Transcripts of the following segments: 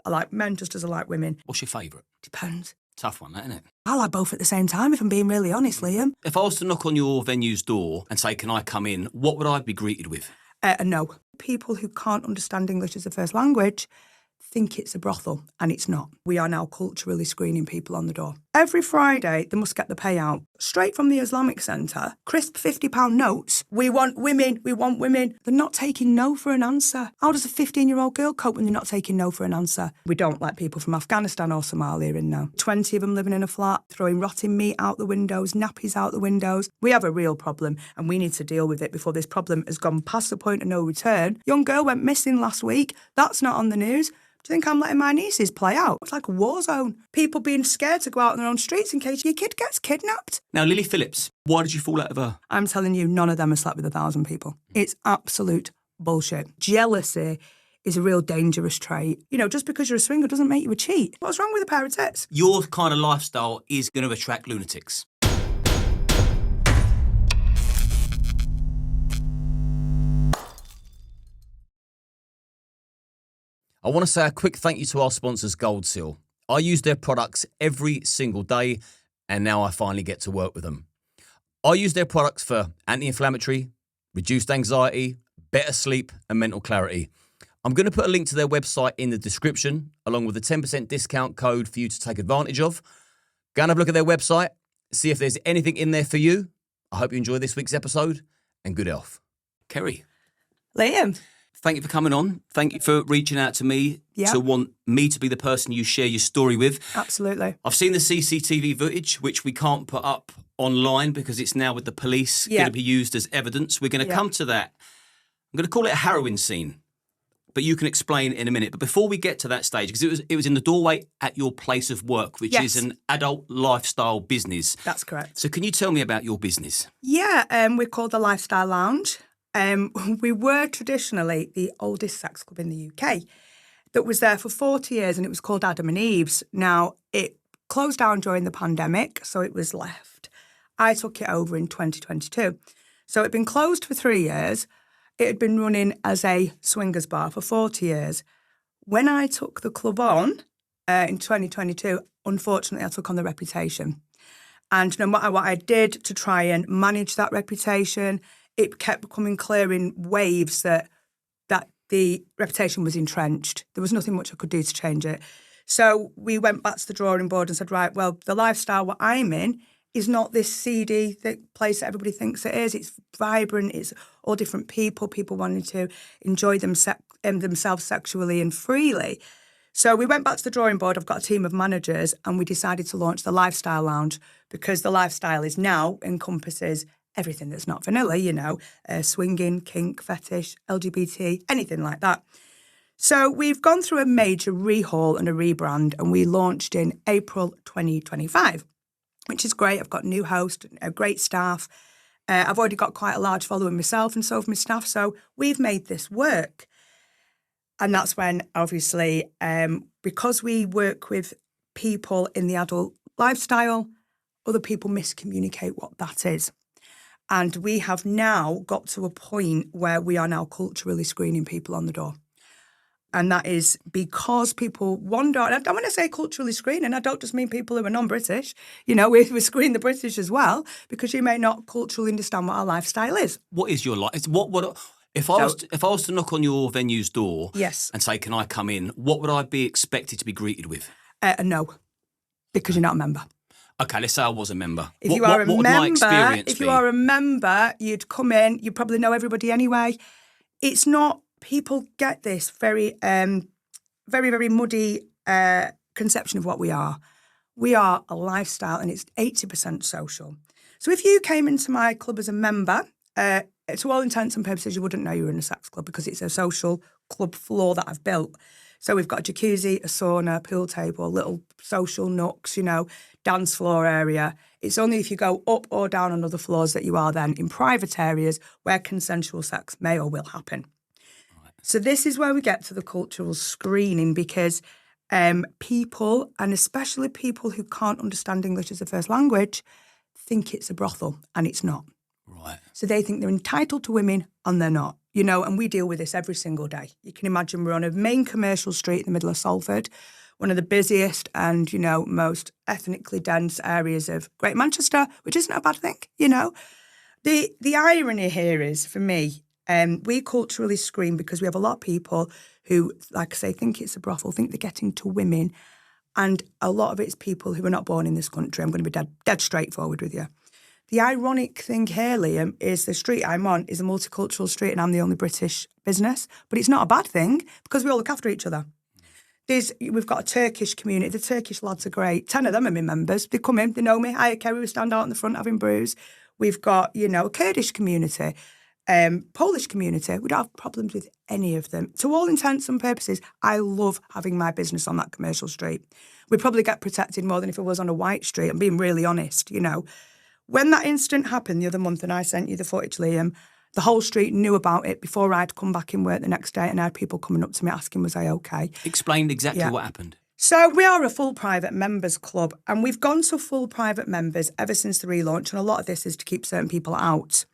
I like men just as I like women. What's your favourite? Depends. Tough one, that, isn't it? I like both at the same time, if I'm being really honest, Liam. If I was to knock on your venue's door and say, can I come in, what would I be greeted with? No. People who can't understand English as a first language think it's a brothel, and it's not. We are now culturally screening people on the door. Every Friday, they must get the payout straight from the Islamic Centre, crisp £50 notes. We want women, we want women. They're not taking no for an answer. How does a 15-year-old girl cope when they're not taking no for an answer? We don't let people from Afghanistan or Somalia in now. 20 of them living in a flat, throwing rotting meat out the windows, nappies out the windows. We have a real problem, and we need to deal with it before this problem has gone past the point of no return. Young girl went missing last week. That's not on the news. Do you think I'm letting my nieces play out? It's like a war zone. People being scared to go out on their own streets in case your kid gets kidnapped. Now, Lily Phillips, why did you fall out of her? I'm telling you, none of them have slept with 1,000 people. It's absolute bullshit. Jealousy is a real dangerous trait. You know, just because you're a swinger doesn't make you a cheat. What's wrong with a pair of tits? Your kind of lifestyle is going to attract lunatics. I want to say a quick thank you to our sponsors, Gold Seal. I use their products every single day, and now I finally get to work with them. I use their products for anti-inflammatory, reduced anxiety, better sleep, and mental clarity. I'm going to put a link to their website in the description, along with a 10% discount code for you to take advantage of. Go and have a look at their website, see if there's anything in there for you. I hope you enjoy this week's episode, and good health. Kerry. Liam. Thank you for coming on. Thank you for reaching out to me to want me to be the person you share your story with. Absolutely. I've seen the CCTV footage, which we can't put up online because it's now with the police going to be used as evidence. We're going to come to that. I'm going to call it a harrowing scene, but you can explain in a minute. But before we get to that stage, because it was in the doorway at your place of work, which is an adult lifestyle business. That's correct. So can you tell me about your business? Yeah, we're called the Lifestyle Lounge. We were traditionally the oldest sex club in the UK that was there for 40 years, and it was called Adam and Eve's. Now, it closed down during the pandemic, so it was left. I took it over in 2022. So it had been closed for 3 years. It had been running as a swingers bar for 40 years. When I took the club on in 2022, unfortunately, I took on the reputation. And no matter what I did to try and manage that reputation, it kept becoming clear in waves that the reputation was entrenched. There was nothing much I could do to change it. So we went back to the drawing board and said, right, well, the lifestyle what I'm in is not this seedy place that everybody thinks it is. It's vibrant. It's all different people wanting to enjoy themselves sexually and freely. So we went back to the drawing board. I've got a team of managers, and we decided to launch the Lifestyle Lounge because the lifestyle is now encompasses everything that's not vanilla, you know, swinging, kink, fetish, LGBT, anything like that. So we've gone through a major rehaul and a rebrand, and we launched in April 2025, which is great. I've got a new host, a great staff. I've already got quite a large following myself, and so have my staff. So we've made this work. And that's when, obviously, because we work with people in the adult lifestyle, other people miscommunicate what that is. And we have now got to a point where we are now culturally screening people on the door. And that is because people wonder, and I don't want to say culturally screening, I don't just mean people who are non-British. You know, we screen the British as well, because you may not culturally understand what our lifestyle is. What is your life? If I was to knock on your venue's door and say, can I come in, what would I be expected to be greeted with? No, because you're not a member. Okay, let's say I was a member. If you are a member, you'd come in, you'd probably know everybody anyway. It's not, people get this very, very, very muddy conception of what we are. We are a lifestyle, and it's 80% social. So if you came into my club as a member, to all intents and purposes, you wouldn't know you were in a sex club because it's a social club floor that I've built. So we've got a jacuzzi, a sauna, pool table, little social nooks, you know, dance floor area. It's only if you go up or down on other floors that you are then in private areas where consensual sex may or will happen. Right. So this is where we get to the cultural screening, because people, and especially people who can't understand English as a first language, think it's a brothel, and it's not. Right. So they think they're entitled to women, and they're not. you know, and we deal with this every single day. You can imagine we're on a main commercial street in the middle of Salford, one of the busiest and, you know, most ethnically dense areas of Great Manchester, which isn't a bad thing, you know. The irony here is, for me, we culturally scream because we have a lot of people who, like I say, think it's a brothel, think they're getting to women, and a lot of it's people who are not born in this country. I'm going to be dead straightforward with you. The ironic thing here, Liam, is the street I'm on is a multicultural street and I'm the only British business, but it's not a bad thing because we all look after each other. We've got a Turkish community. The Turkish lads are great. 10 of them are my members. They come in, they know me. Hi, Kerry, we stand out in the front having brews. We've got, you know, a Kurdish community, Polish community. We don't have problems with any of them. To all intents and purposes, I love having my business on that commercial street. We probably get protected more than if it was on a white street. I'm being really honest, you know. When that incident happened the other month and I sent you the footage, Liam, the whole street knew about it before I'd come back in work the next day, and I had people coming up to me asking, was I okay? Explain exactly what happened. So we are a full private members club, and we've gone to full private members ever since the relaunch, and a lot of this is to keep certain people out.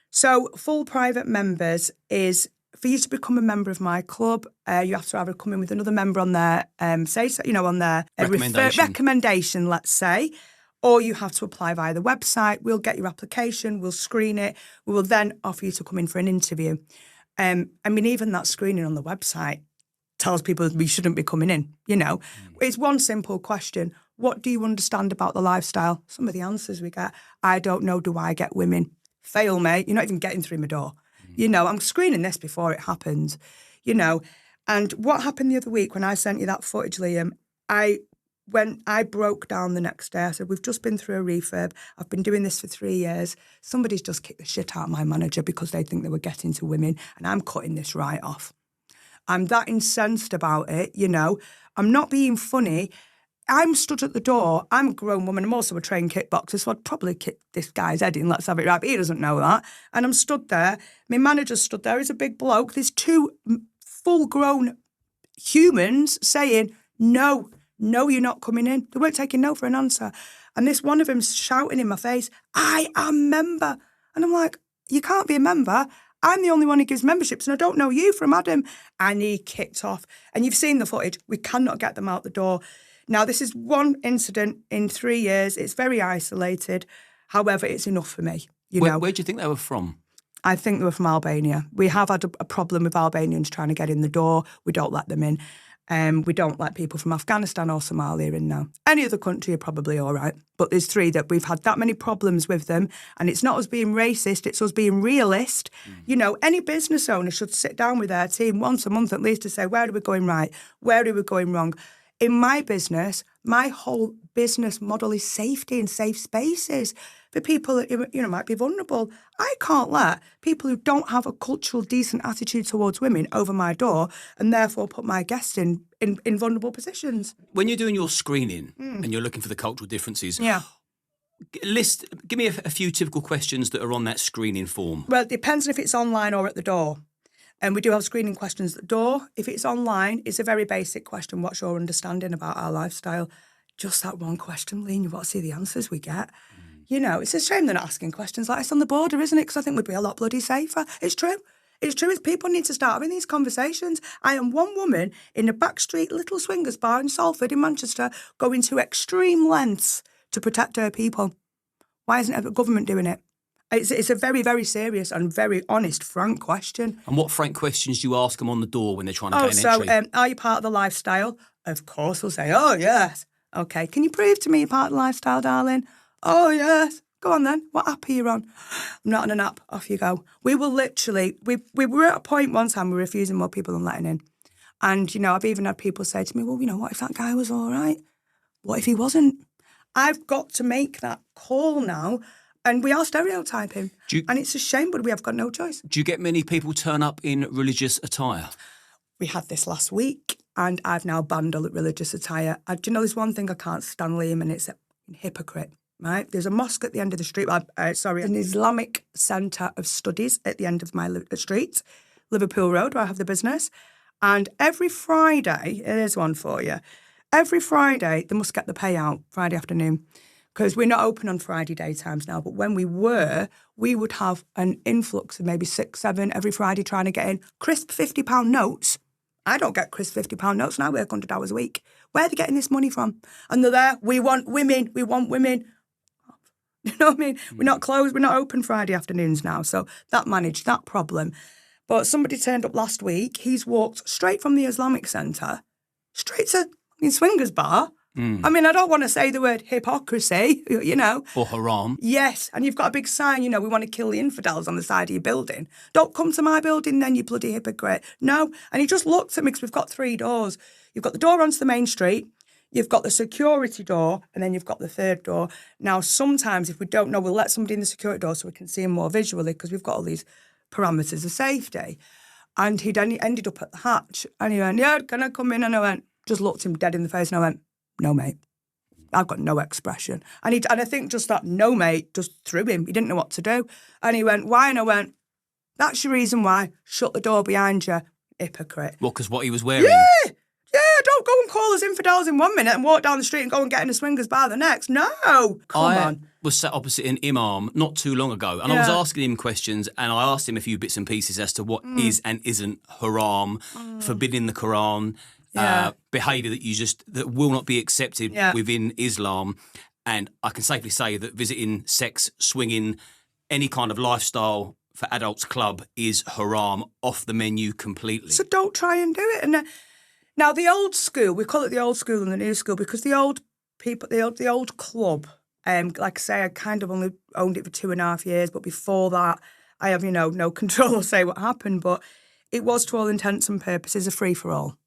So full private members is, for you to become a member of my club, you have to either come in with another member on their, on their recommendation, let's say, or you have to apply via the website. We'll get your application, we'll screen it, we will then offer you to come in for an interview. I mean, even that screening on the website tells people we shouldn't be coming in, you know. It's one simple question. What do you understand about the lifestyle? Some of the answers we get, I don't know, do I get women? Fail, mate. You're not even getting through my door. You know, I'm screening this before it happens, you know. And what happened the other week when I sent you that footage, Liam, when I broke down the next day, I said, we've just been through a refurb. I've been doing this for 3 years. Somebody's just kicked the shit out of my manager because they think they were getting to women, and I'm cutting this right off. I'm that incensed about it, you know. I'm not being funny. I'm stood at the door. I'm a grown woman. I'm also a trained kickboxer, so I'd probably kick this guy's head in, let's have it right, but he doesn't know that. And I'm stood there. My manager stood there. He's a big bloke. There's two full-grown humans saying, no, you're not coming in. They weren't taking no for an answer. And this one of them's shouting in my face, I am a member. And I'm like, you can't be a member. I'm the only one who gives memberships and I don't know you from Adam. And he kicked off. And you've seen the footage. We cannot get them out the door. Now, this is one incident in 3 years. It's very isolated. However, it's enough for me. Where do you think they were from? I think they were from Albania. We have had a problem with Albanians trying to get in the door. We don't let them in. We don't let people from Afghanistan or Somalia in now. Any other country are probably all right. But there's 3 that we've had that many problems with them. And it's not us being racist, it's us being realist. You know, any business owner should sit down with their team once a month at least to say, where are we going right? Where are we going wrong? In my business, my whole business model is safety and safe spaces for people that, you know, might be vulnerable. I can't let people who don't have a cultural, decent attitude towards women over my door and therefore put my guests in vulnerable positions. When you're doing your screening and you're looking for the cultural differences, give me a few typical questions that are on that screening form. Well, it depends if it's online or at the door. And we do have screening questions at the door. If it's online, it's a very basic question. What's your understanding about our lifestyle? Just that one question, Lee, and you've got to see the answers we get. You know, it's a shame they're not asking questions like this on the border, isn't it? Because I think we'd be a lot bloody safer. It's true. It's true. People need to start having these conversations. I am one woman in a backstreet little swingers bar in Salford in Manchester going to extreme lengths to protect her people. Why isn't the government doing it? It's a very, very serious and very honest, frank question. And what frank questions do you ask them on the door when they're trying to get an entry? Are you part of the lifestyle? Of course, they'll say, oh, yes. Okay, can you prove to me you're part of the lifestyle, darling? Oh, yes. Go on then. What app are you on? I'm not on an app. Off you go. We will literally, we were at a point one time we were refusing more people than letting in. And, you know, I've even had people say to me, well, you know, what if that guy was all right? What if he wasn't? I've got to make that call now. And we are stereotyping. And it's a shame, but we have got no choice. Do you get many people turn up in religious attire? We had this last week, and I've now banned all religious attire. Do you know there's one thing I can't stand, Liam, and it's a hypocrite, right? There's a mosque at the end of the street, an Islamic centre of studies at the end of my street, Liverpool Road, where I have the business. And every Friday, there's one for you, every Friday they must get the payout, Friday afternoon. because we're not open on Friday daytimes now. But when we were, we would have an influx of maybe 6, 7 every Friday trying to get in crisp £50 notes. I don't get crisp £50 notes and I work 100 hours a week. Where are they getting this money from? And they're there, we want women. You know what I mean? We're not closed, we're not open Friday afternoons now. So that managed that problem. But somebody turned up last week. He's walked straight from the Islamic Centre, straight to Swingers Bar. I mean, I don't want to say the word hypocrisy, you know. Or haram. Yes, and you've got a big sign, you know, we want to kill the infidels on the side of your building. Don't come to my building then, you bloody hypocrite. No, and he just looked at me because we've got 3 doors. You've got the door onto the main street, you've got the security door, and then you've got the 3rd door. Now, sometimes if we don't know, we'll let somebody in the security door so we can see him more visually because we've got all these parameters of safety. And he ended up at the hatch, and he went, yeah, can I come in? And I went, just looked him dead in the face, and I went, no, mate. I've got no expression. And I think just that no, mate, just threw him. He didn't know what to do. And he went, why? And I went, that's your reason why. Shut the door behind you, hypocrite. Well, because what he was wearing? Yeah, don't go and call us infidels in 1 minute and walk down the street and go and get in a swingers bar the next. No, come on. I was sat opposite an imam not too long ago, and I was asking him questions, and I asked him a few bits and pieces as to what is and isn't haram, forbidding the Quran, behaviour that will not be accepted within Islam. And I can safely say that visiting sex, swinging, any kind of lifestyle for adults club is haram, off the menu completely. So don't try and do it. And now the old school, we call it the old school and the new school because the old people, the old club, like I say, I kind of only owned it for 2.5 years, but before that, I have, no control or say what happened, but it was to all intents and purposes a free-for-all.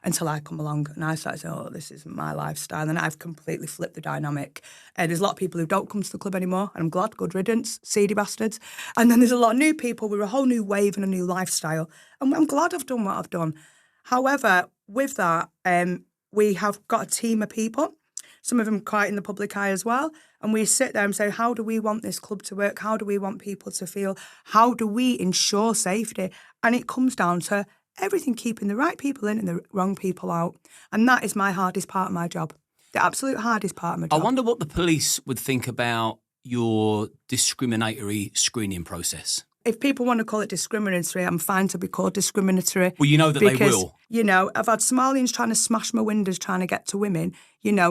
Until I come along and I started saying, this isn't my lifestyle. And I've completely flipped the dynamic. There's a lot of people who don't come to the club anymore. And I'm glad, good riddance, seedy bastards. And then there's a lot of new people with a whole new wave and a new lifestyle. And I'm glad I've done what I've done. However, with that, we have got a team of people, some of them quite in the public eye as well. And we sit there and say, how do we want this club to work? How do we want people to feel? How do we ensure safety? And it comes down to everything keeping the right people in and the wrong people out. And that is my hardest part of my job. The absolute hardest part of my job. I wonder what the police would think about your discriminatory screening process. If people want to call it discriminatory, I'm fine to be called discriminatory. Well, you know that because, they will. I've had Somalians trying to smash my windows, trying to get to women,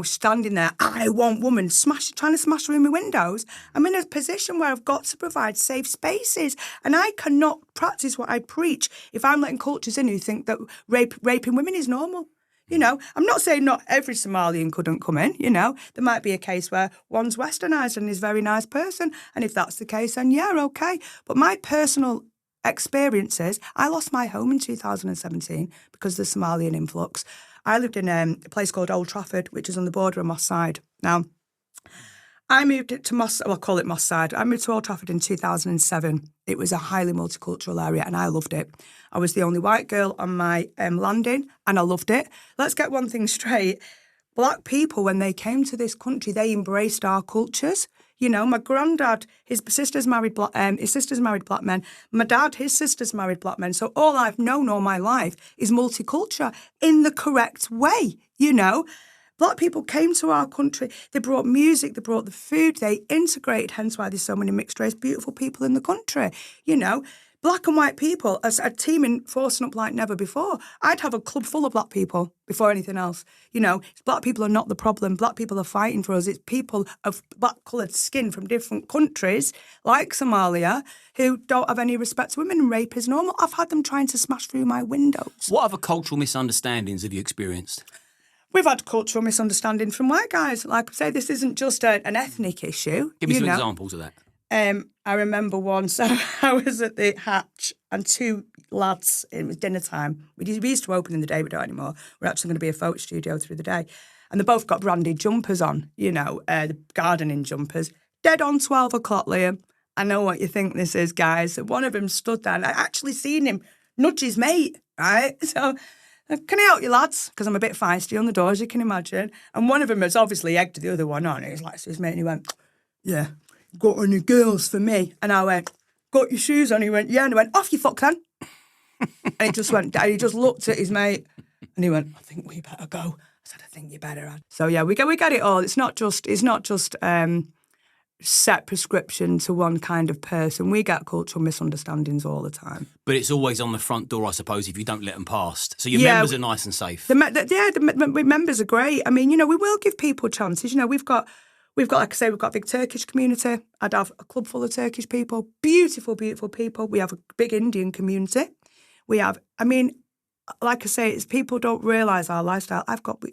standing there, I want women, trying to smash through my windows. I'm in a position where I've got to provide safe spaces, and I cannot practice what I preach if I'm letting cultures in who think that raping women is normal. I'm not saying not every Somalian couldn't come in, There might be a case where one's westernised and is a very nice person, and if that's the case, then yeah, okay. But my personal experiences, I lost my home in 2017 because of the Somalian influx. I lived in a place called Old Trafford, which is on the border of Moss Side. Now, I moved to Moss, I'll call it Moss Side. I moved to Old Trafford in 2007. It was a highly multicultural area and I loved it. I was the only white girl on my landing and I loved it. Let's get one thing straight. Black people, when they came to this country, they embraced our cultures. My granddad, his sister's married black men. My dad, his sister's married black men. So all I've known all my life is multicultural in the correct way, Black people came to our country, they brought music, they brought the food, they integrated, hence why there's so many mixed race, beautiful people in the country, Black and white people as a team in forcing up like never before. I'd have a club full of black people before anything else. Black people are not the problem. Black people are fighting for us. It's people of black-coloured skin from different countries, like Somalia, who don't have any respect to women and rape is normal. I've had them trying to smash through my windows. What other cultural misunderstandings have you experienced? We've had cultural misunderstanding from white guys. Like I say, this isn't just an ethnic issue. Give me some examples of that. I remember once I was at the hatch and 2 lads, it was dinner time. We used to open in the day, we don't anymore. We're actually going to be a photo studio through the day. And they both got branded jumpers on, the gardening jumpers. Dead on 12 o'clock, Liam. I know what you think this is, guys. One of them stood there and I actually seen him nudge his mate, right? So, can I help you, lads? Because I'm a bit feisty on the door, as you can imagine. And one of them has obviously egged the other one on. He's like to his mate and he went, yeah, got any girls for me? And I went, got your shoes on? He went, yeah. And I went, off you fuck then. And he just looked at his mate and he went, I think we better go. I said, I think you better add. So yeah, we get it all. It's not just set prescription to one kind of person. We get cultural misunderstandings all the time. But it's always on the front door, I suppose, if you don't let them past. So your members are nice and safe. The members are great. I mean, we will give people chances. We've got, like I say, we've got a big Turkish community. I'd have a club full of Turkish people, beautiful, beautiful people. We have a big Indian community. Like I say, it's people don't realise our lifestyle. I've got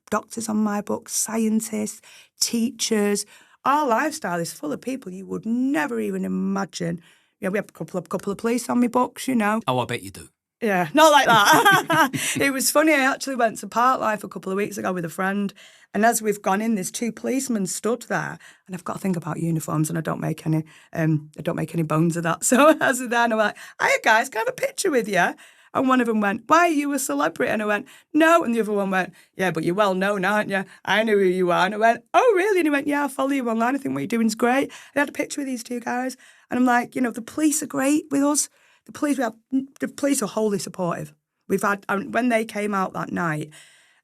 doctors on my books, scientists, teachers. Our lifestyle is full of people you would never even imagine. We have a couple of police on my books, Oh, I bet you do. Yeah, not like that. It was funny. I actually went to Parklife a couple of weeks ago with a friend, and as we've gone in, there's two policemen stood there, and I've got to think about uniforms, and I don't make any bones of that. So as I was there, and I'm like, "Hiya guys, can I have a picture with you?" And one of them went, "Why are you a celebrity?" And I went, "No." And the other one went, "Yeah, but you're well known, aren't you?" I knew who you are. And I went, "Oh, really?" And he went, "Yeah, I follow you online. I think what you're doing is great." I had a picture with these two guys. And I'm like, the police are great with us. The police are wholly supportive. We've had, when they came out that night,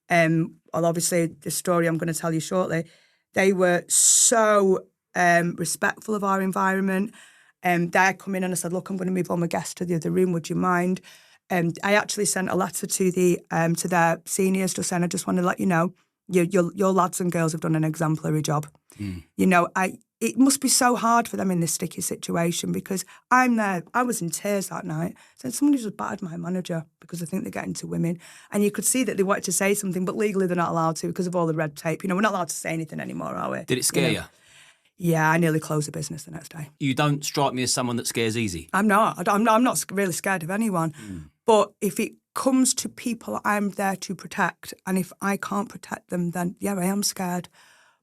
well, obviously the story I'm going to tell you shortly, they were so respectful of our environment. They come in and I said, "Look, I'm going to move all my guests to the other room. Would you mind?" I actually sent a letter to to their seniors just saying, "I just want to let you know, your lads and girls have done an exemplary job." It must be so hard for them in this sticky situation because I'm there. I was in tears that night. Said somebody just battered my manager because I think they're getting to women. And you could see that they wanted to say something, but legally they're not allowed to because of all the red tape. We're not allowed to say anything anymore, are we? Did it scare you? Yeah, I nearly closed the business the next day. You don't strike me as someone that scares easy. I'm not. I'm not really scared of anyone. But if it comes to people I'm there to protect, and if I can't protect them, then yeah, I am scared.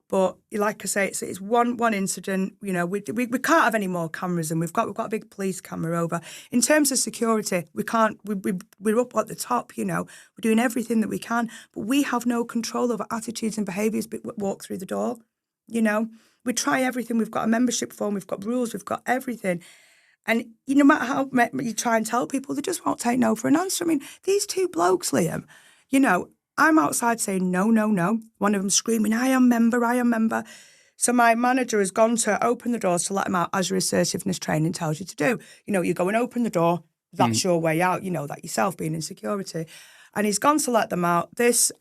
But like I say, it's one incident. We can't have any more cameras, and we've got a big police camera over. In terms of security, we can't. We're up at the top. We're doing everything that we can, but we have no control over attitudes and behaviours. But walk through the door. We try everything. We've got a membership form. We've got rules. We've got everything. And no matter how you try and tell people, they just won't take no for an answer. I mean, these two blokes, Liam. I'm outside saying, no, no, no. One of them screaming, I am member. So my manager has gone to open the doors to let them out, as your assertiveness training tells you to do. You go and open the door. That's your way out. You know that yourself, being in security. And he's gone to let them out. This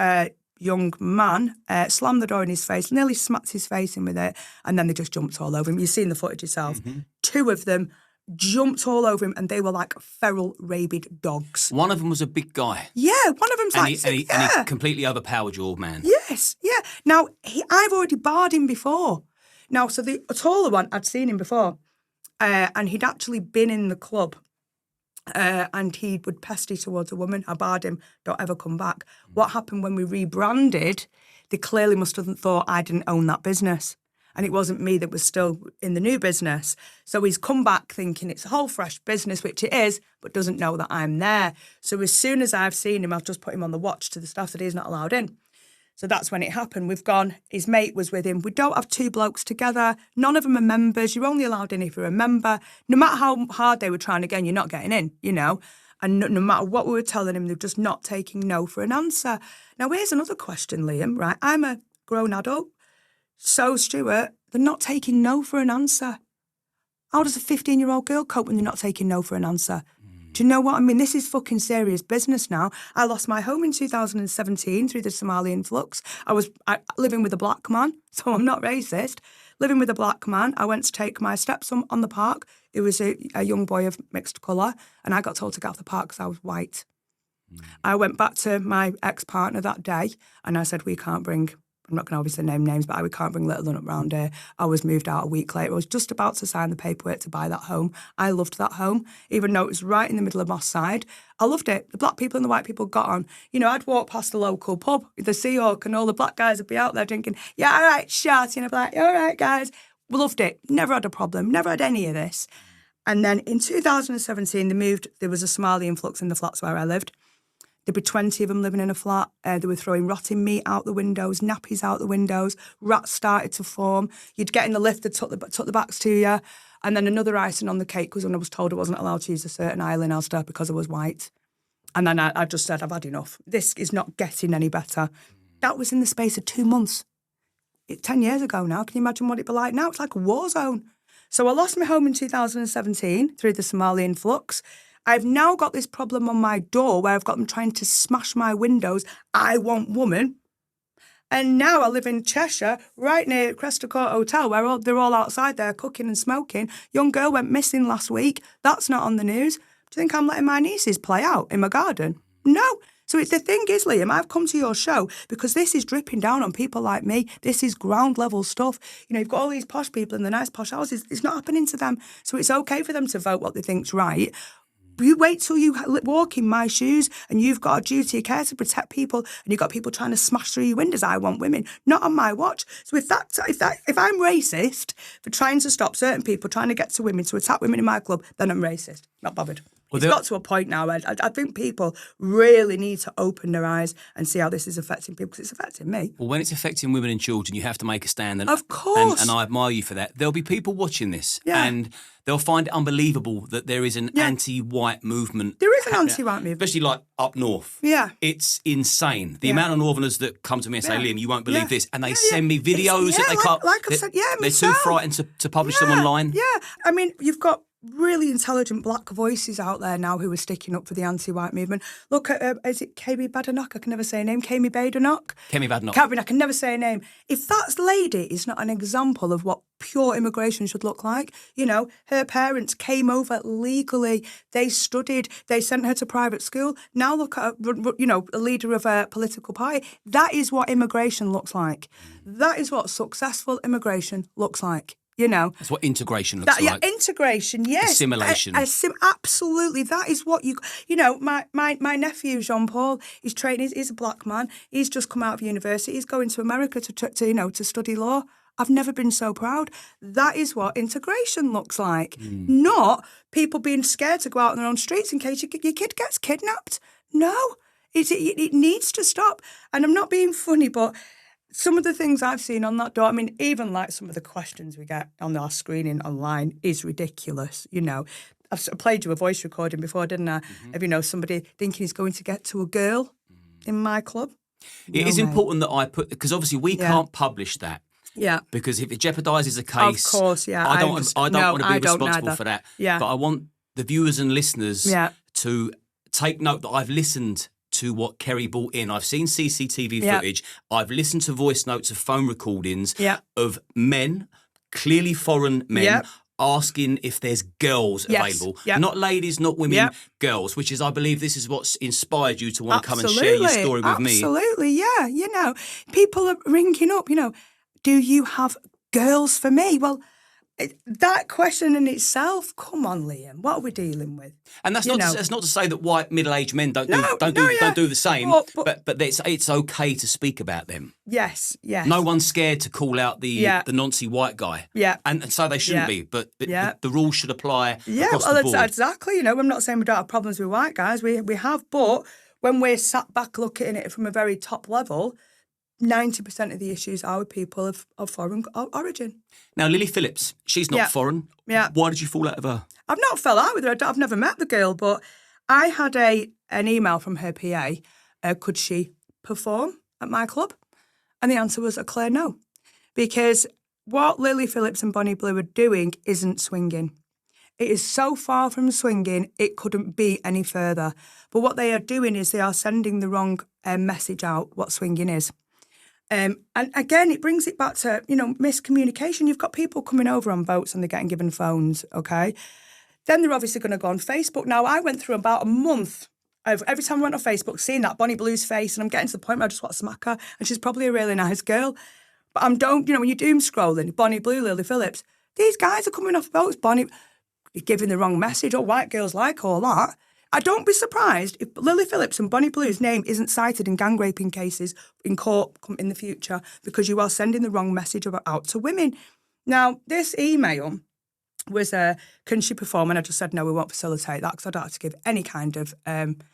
young man slammed the door in his face, nearly smacked his face in with it, and then they just jumped all over him. You've seen the footage yourself. Two of them jumped all over him, and they were like feral, rabid dogs. One of them was a big guy. Yeah, one of them's and he completely overpowered your old man. Yes, yeah. Now, I've already barred him before. Now, so the taller one, I'd seen him before, and he'd actually been in the club, and he would pesty towards a woman. I barred him, don't ever come back. What happened when we rebranded, they clearly must have thought I didn't own that business. And it wasn't me that was still in the new business. So he's come back thinking it's a whole fresh business, which it is, but doesn't know that I'm there. So as soon as I've seen him, I've just put him on the watch to the staff that he's not allowed in. So that's when it happened. We've gone, his mate was with him. We don't have two blokes together. None of them are members. You're only allowed in if you're a member. No matter how hard they were trying again, you're not getting in, And no matter what we were telling him, they're just not taking no for an answer. Now, here's another question, Liam, right? I'm a grown adult. So, Stuart, they're not taking no for an answer. How does a 15-year-old girl cope when they're not taking no for an answer? Do you know what I mean? This is fucking serious business now. I lost my home in 2017 through the Somali influx. I was living with a black man, so I'm not racist. Living with a black man, I went to take my stepson on the park. It was a young boy of mixed colour, and I got told to get off the park because I was white. I went back to my ex-partner that day, and I said, we can't bring... I'm not going to obviously name names, but we can't bring little one up round here. I was moved out a week later. I was just about to sign the paperwork to buy that home. I loved that home, even though it was right in the middle of Moss Side. I loved it. The black people and the white people got on. I'd walk past the local pub, the Seahawk, and all the black guys would be out there drinking, yeah, all right, shouting. I'd be like, all right, guys. We loved it. Never had a problem. Never had any of this. And then in 2017, they moved. There was a Somali influx in the flats where I lived. There'd be 20 of them living in a flat. They were throwing rotting meat out the windows, nappies out the windows. Rats started to form. You'd get in the lift, they'd tuck the backs to you. And then another icing on the cake was when I was told I wasn't allowed to use a certain aisle in Asda because I was white. And then I just said, I've had enough. This is not getting any better. That was in the space of 2 months. 10 years ago now. Can you imagine what it'd be like now? It's like a war zone. So I lost my home in 2017 through the Somali influx. I've now got this problem on my door where I've got them trying to smash my windows. I want woman. And now I live in Cheshire, right near Cresta Court Hotel, where they're all outside there cooking and smoking. Young girl went missing last week. That's not on the news. Do you think I'm letting my nieces play out in my garden? No. So the thing is, Liam, I've come to your show because this is dripping down on people like me. This is ground level stuff. You know, you've got all these posh people in the nice posh houses. It's not happening to them. So it's okay for them to vote what they think's right. You wait till you walk in my shoes and you've got a duty of care to protect people and you've got people trying to smash through your windows. I want women, not on my watch. So if I'm racist for trying to stop certain people trying to get to women, to attack women in my club, then I'm racist. Not bothered. Well, it's got to a point now where I think people really need to open their eyes and see how this is affecting people because it's affecting me. Well, when it's affecting women and children, you have to make a stand. And, of course. And I admire you for that. There'll be people watching this and they'll find it unbelievable that there is an anti-white movement. There is an anti-white movement. Especially like up north. Yeah. It's insane. The amount of northerners that come to me and say, Liam, you won't believe this. And they send me videos that they can't. Like I've said, they're too frightened to publish them online. Yeah. I mean, you've got really intelligent black voices out there now who are sticking up for the anti-white movement. Look at, is it Kemi Badenoch? I can never say her name. Kemi Badenoch? Kemi Badenoch. Kevin, I can never say her name. If that lady is not an example of what pure immigration should look like, you know, her parents came over legally, they studied, they sent her to private school. Now look at, you know, a leader of a political party. That is what immigration looks like. That is what successful immigration looks like. You know, that's what integration looks like. Yeah, integration, yes. Assimilation. Absolutely. That is what you know, my nephew, Jean-Paul, he's training, he's a black man. He's just come out of university. He's going to America to study law. I've never been so proud. That is what integration looks like. Not people being scared to go out on their own streets in case your kid gets kidnapped. No, it needs to stop. And I'm not being funny, but some of the things I've seen on that door, I mean, even like some of the questions we get on our screening online is ridiculous, you know. I've played you a voice recording before, didn't I? Of, you know, somebody thinking he's going to get to a girl in my club. It is important that I put, because obviously we can't publish that. Yeah. Because if it jeopardises a case, of course, I don't want to be responsible for that. Yeah. But I want the viewers and listeners to take note that I've listened to what Kerry brought in. I've seen CCTV footage. I've listened to voice notes of phone recordings of men, clearly foreign men, asking if there's girls available. Not ladies, not women, girls, which is, I believe, this is what's inspired you to want to come and share your story with me. Absolutely, yeah. You know, people are ringing up, you know, do you have girls for me? Well, that question in itself, come on, Liam, what are we dealing with? And that's not to say that white middle-aged men don't do the same, but it's okay to speak about them. Yes. No one's scared to call out the Nancy white guy. Yeah. And so they shouldn't be, but the rules should apply across the board. Exactly. You know, I'm not saying we don't have problems with white guys. We have, but when we're sat back looking at it from a very top level, 90% of the issues are with people of foreign origin. Now, Lily Phillips, she's not foreign. Yeah. Why did you fall out of her? I've not fell out with her. I've never met the girl, but I had an email from her PA. Could she perform at my club? And the answer was a clear no. Because what Lily Phillips and Bonnie Blue are doing isn't swinging. It is so far from swinging, it couldn't be any further. But what they are doing is they are sending the wrong message out, what swinging is. And again, it brings it back to, you know, miscommunication. You've got people coming over on boats and they're getting given phones, okay? Then they're obviously going to go on Facebook. Now, I went through about a month of every time I went on Facebook, seeing that Bonnie Blue's face, and I'm getting to the point where I just want to smack her, and she's probably a really nice girl. But you know, when you're doom scrolling, Bonnie Blue, Lily Phillips, these guys are coming off boats, Bonnie, giving the wrong message, or white girls like all that. I don't be surprised if Lily Phillips and Bonnie Blue's name isn't cited in gang raping cases in court in the future because you are sending the wrong message out to women. Now, this email was, can she perform? And I just said, no, we won't facilitate that because I don't have to give any kind of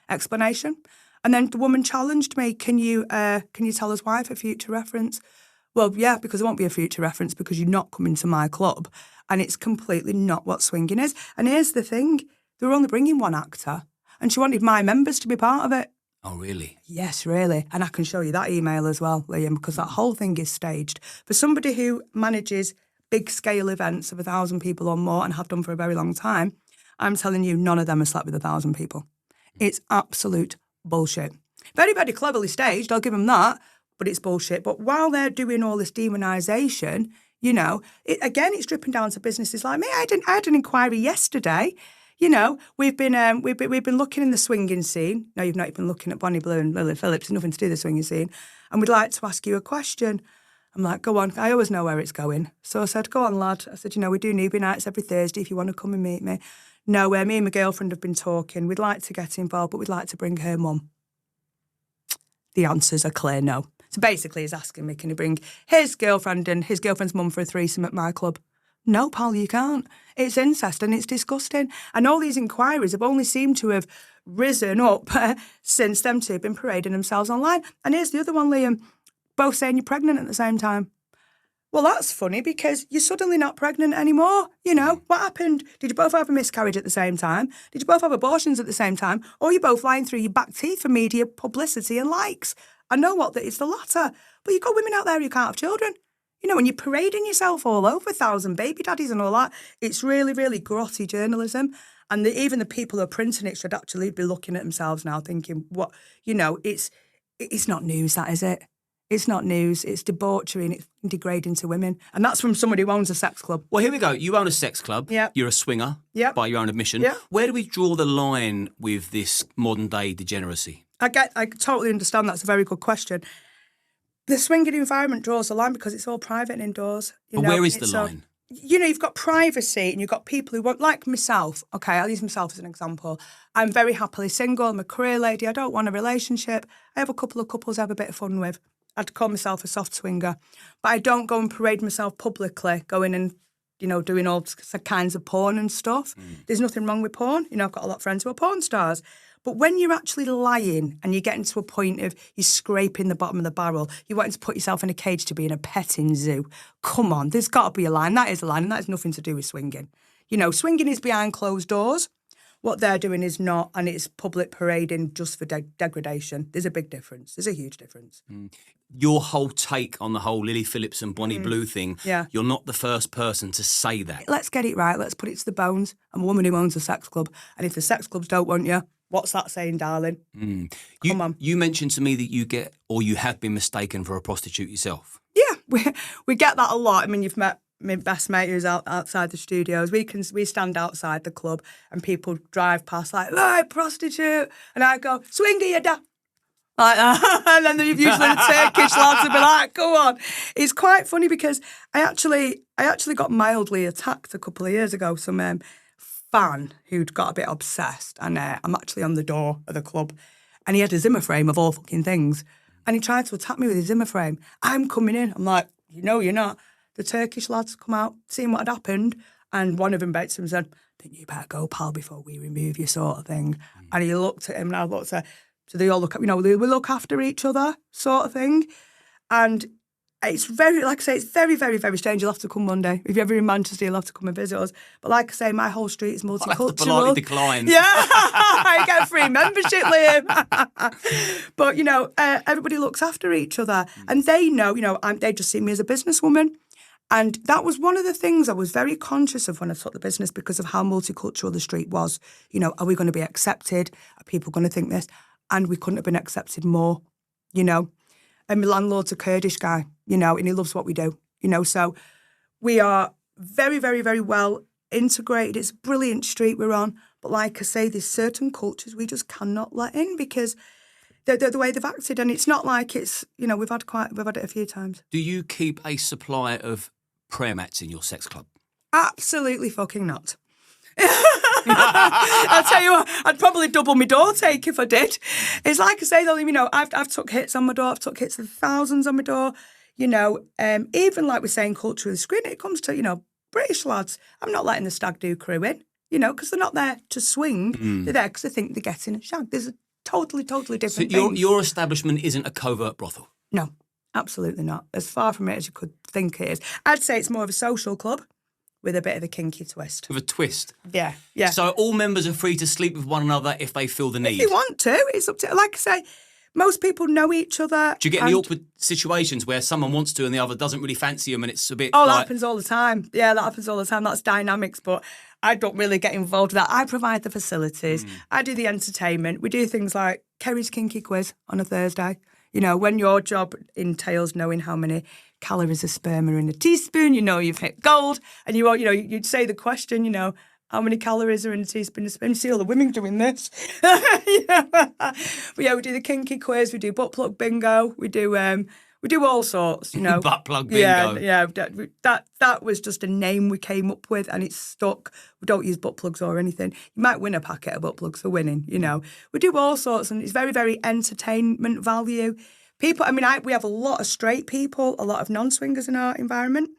explanation. And then the woman challenged me, can you tell us why for future reference? Well, yeah, because there won't be a future reference because you're not coming to my club. And it's completely not what swinging is. And here's the thing. They were only bringing one actor, and she wanted my members to be part of it. Oh, really? Yes, really. And I can show you that email as well, Liam, because that whole thing is staged. For somebody who manages big-scale events of 1,000 people or more and have done for a very long time, I'm telling you, none of them have slept with 1,000 people. It's absolute bullshit. Very, very cleverly staged, I'll give them that, but it's bullshit. But while they're doing all this demonisation, you know, it's dripping down to businesses like me. I had an inquiry yesterday. You know, we've been looking in the swinging scene. No, you've not been looking at Bonnie Blue and Lily Phillips. It's nothing to do with the swinging scene. And we'd like to ask you a question. I'm like, go on. I always know where it's going. So I said, go on, lad. I said, you know, we do newbie nights every Thursday if you want to come and meet me. No, me and my girlfriend have been talking. We'd like to get involved, but we'd like to bring her mum. The answers are clear no. So basically he's asking me, can he bring his girlfriend and his girlfriend's mum for a threesome at my club? No, pal, you can't. It's incest and it's disgusting. And all these inquiries have only seemed to have risen up since them two have been parading themselves online. And here's the other one, Liam, both saying you're pregnant at the same time. Well, that's funny because you're suddenly not pregnant anymore. You know, what happened? Did you both have a miscarriage at the same time? Did you both have abortions at the same time? Or are you both lying through your back teeth for media publicity and likes? I know what, that it's the latter. But you've got women out there who can't have children. You know, when you're parading yourself all over 1,000 baby daddies and all that, it's really, really grotty journalism. And even the people who are printing it should actually be looking at themselves now thinking, what, you know, it's not news, that is it? It's not news. It's debauchery and it's degrading to women. And that's from somebody who owns a sex club. Well, here we go. You own a sex club. Yeah. You're a swinger. Yeah. By your own admission. Yeah. Where do we draw the line with this modern day degeneracy? I totally understand. That's a very good question. The swinging environment draws a line because it's all private and indoors. But where is the line? You know, you've got privacy and you've got people who want, like myself. Okay, I'll use myself as an example. I'm very happily single. I'm a career lady. I don't want a relationship. I have a couple of couples I have a bit of fun with. I'd call myself a soft swinger. But I don't go and parade myself publicly, going and, you know, doing all kinds of porn and stuff. There's nothing wrong with porn. You know, I've got a lot of friends who are porn stars. But when you're actually lying and you're getting to a point of you're scraping the bottom of the barrel, you're wanting to put yourself in a cage to be in a petting zoo. Come on, there's got to be a line. That is a line, and that has nothing to do with swinging. You know, swinging is behind closed doors. What they're doing is not, and it's public parading just for degradation. There's a big difference. There's a huge difference. Your whole take on the whole Lily Phillips and Bonnie Blue thing, you're not the first person to say that. Let's get it right. Let's put it to the bones. I'm a woman who owns a sex club. And if the sex clubs don't want you, what's that saying, darling? Come on. You mentioned to me that you get, or you have been mistaken for a prostitute yourself. Yeah, we get that a lot. I mean, you've met my best mate who's outside the studios. We stand outside the club and people drive past like, right, prostitute. And I go, swinger you da. Like that. And then usually the Turkish lads will be like, go on. It's quite funny because I actually got mildly attacked a couple of years ago. Some fan who'd got a bit obsessed, and I'm actually on the door of the club, and he had a Zimmer frame of all fucking things, and he tried to attack me with his Zimmer frame. I'm coming in. I'm like, you know, you're not. The Turkish lads come out, seeing what had happened, and one of them baits him and said, I think you better go, pal, before we remove you, sort of thing. And he looked at him, and I looked at, so they all look, you know, we look after each other, sort of thing. And it's very, like I say, it's very, very, very strange. You'll have to come one day. If you're ever in Manchester, you'll have to come and visit us. But like I say, my whole street is multicultural. I'll have to politely decline. Yeah, I get a free membership, Liam. But, you know, everybody looks after each other. And they know, you know, they just see me as a businesswoman. And that was one of the things I was very conscious of when I took the business because of how multicultural the street was. You know, are we going to be accepted? Are people going to think this? And we couldn't have been accepted more, you know. And my landlord's a Kurdish guy, you know, and he loves what we do, you know. So we are very, very, very well integrated. It's a brilliant street we're on. But like I say, there's certain cultures we just cannot let in because the way they've acted. And it's not like it's, you know, we've had it a few times. Do you keep a supply of prayer mats in your sex club? Absolutely fucking not. I'll tell you what, I'd probably double my door take if I did. It's like I say, though, you know, I've took hits on my door. I've took hits of thousands on my door. You know, even like we're saying culturally screen, it comes to, you know, British lads. I'm not letting the stag do crew in, you know, because they're not there to swing. They're there because they think they're getting a shag. There's a totally different thing. So your establishment isn't a covert brothel? No, absolutely not. As far from it as you could think it is. I'd say it's more of a social club. with a bit of a kinky twist. With a twist? Yeah, yeah. So all members are free to sleep with one another if they feel the need? If you want to. It's up to, like I say, most people know each other. Do you get any awkward situations where someone wants to and the other doesn't really fancy them and it's a bit that happens all the time. Yeah, that happens all the time. That's dynamics, but I don't really get involved with that. I provide the facilities. I do the entertainment. We do things like Kerry's Kinky Quiz on a Thursday. You know, when your job entails knowing how many calories of sperm are in a teaspoon, you know you've hit gold. And you'd say the question, how many calories are in a teaspoon of sperm? You see all the women doing this. But yeah, we do the kinky quiz, we do butt plug bingo, we do all sorts, Butt plug bingo. Yeah. That was just a name we came up with and it's stuck. We don't use butt plugs or anything. You might win a packet of butt plugs for winning, We do all sorts and it's very, very entertainment value. People, we have a lot of straight people, a lot of non-swingers in our environment,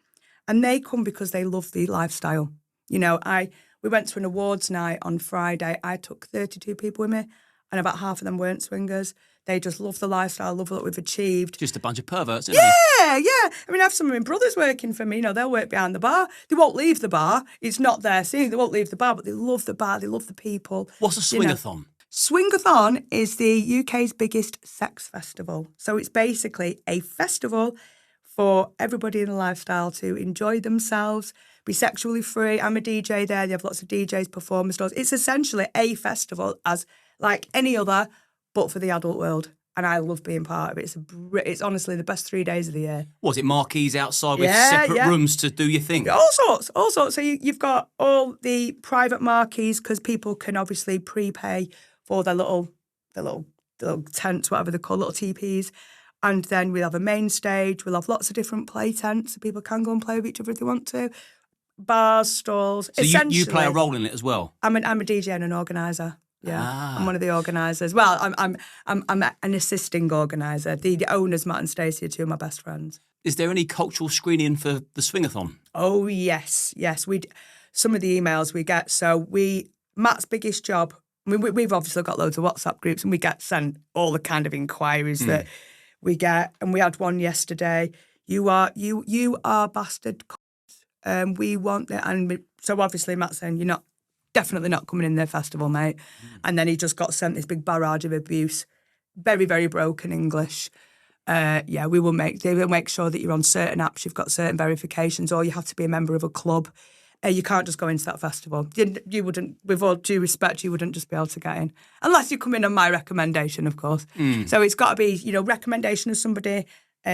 and they come because they love the lifestyle. We went to an awards night on Friday. I took 32 people with me, and about half of them weren't swingers. They just love the lifestyle, love what we've achieved. Just a bunch of perverts, isn't it? Yeah. I have some of my brothers working for me. They'll work behind the bar. They won't leave the bar. It's not their scene. They won't leave the bar, but they love the bar. They love the people. What's a Swingathon? Swingathon is the UK's biggest sex festival. So it's basically a festival for everybody in the lifestyle to enjoy themselves, be sexually free. I'm a DJ there. They have lots of DJs, performance stores. It's essentially a festival as like any other, but for the adult world. And I love being part of it. It's honestly the best 3 days of the year. Was it marquees outside with separate rooms to do your thing? All sorts. So you've got all the private marquees because people can obviously prepay for their little tents, whatever they're called, little teepees. And then we'll have a main stage. We'll have lots of different play tents so people can go and play with each other if they want to. Bars, stalls. So you play a role in it as well? I'm a DJ and an organiser. Yeah, I'm one of the organisers. Well, I'm an assisting organiser. The owners, Matt and Stacey, are two of my best friends. Is there any cultural screening for the Swingathon? Oh yes. Some of the emails we get. So Matt's biggest job. We've obviously got loads of WhatsApp groups, and we get sent all the kind of inquiries that we get. And we had one yesterday. You are bastard. We want it, and so obviously Matt's saying you're definitely not coming in their festival, mate. And then he just got sent this big barrage of abuse, very, very broken English. They will make sure that you're on certain apps, you've got certain verifications, or you have to be a member of a club. You can't just go into that festival. You wouldn't, with all due respect, you wouldn't just be able to get in. Unless you come in on my recommendation, of course. So it's got to be, recommendation of somebody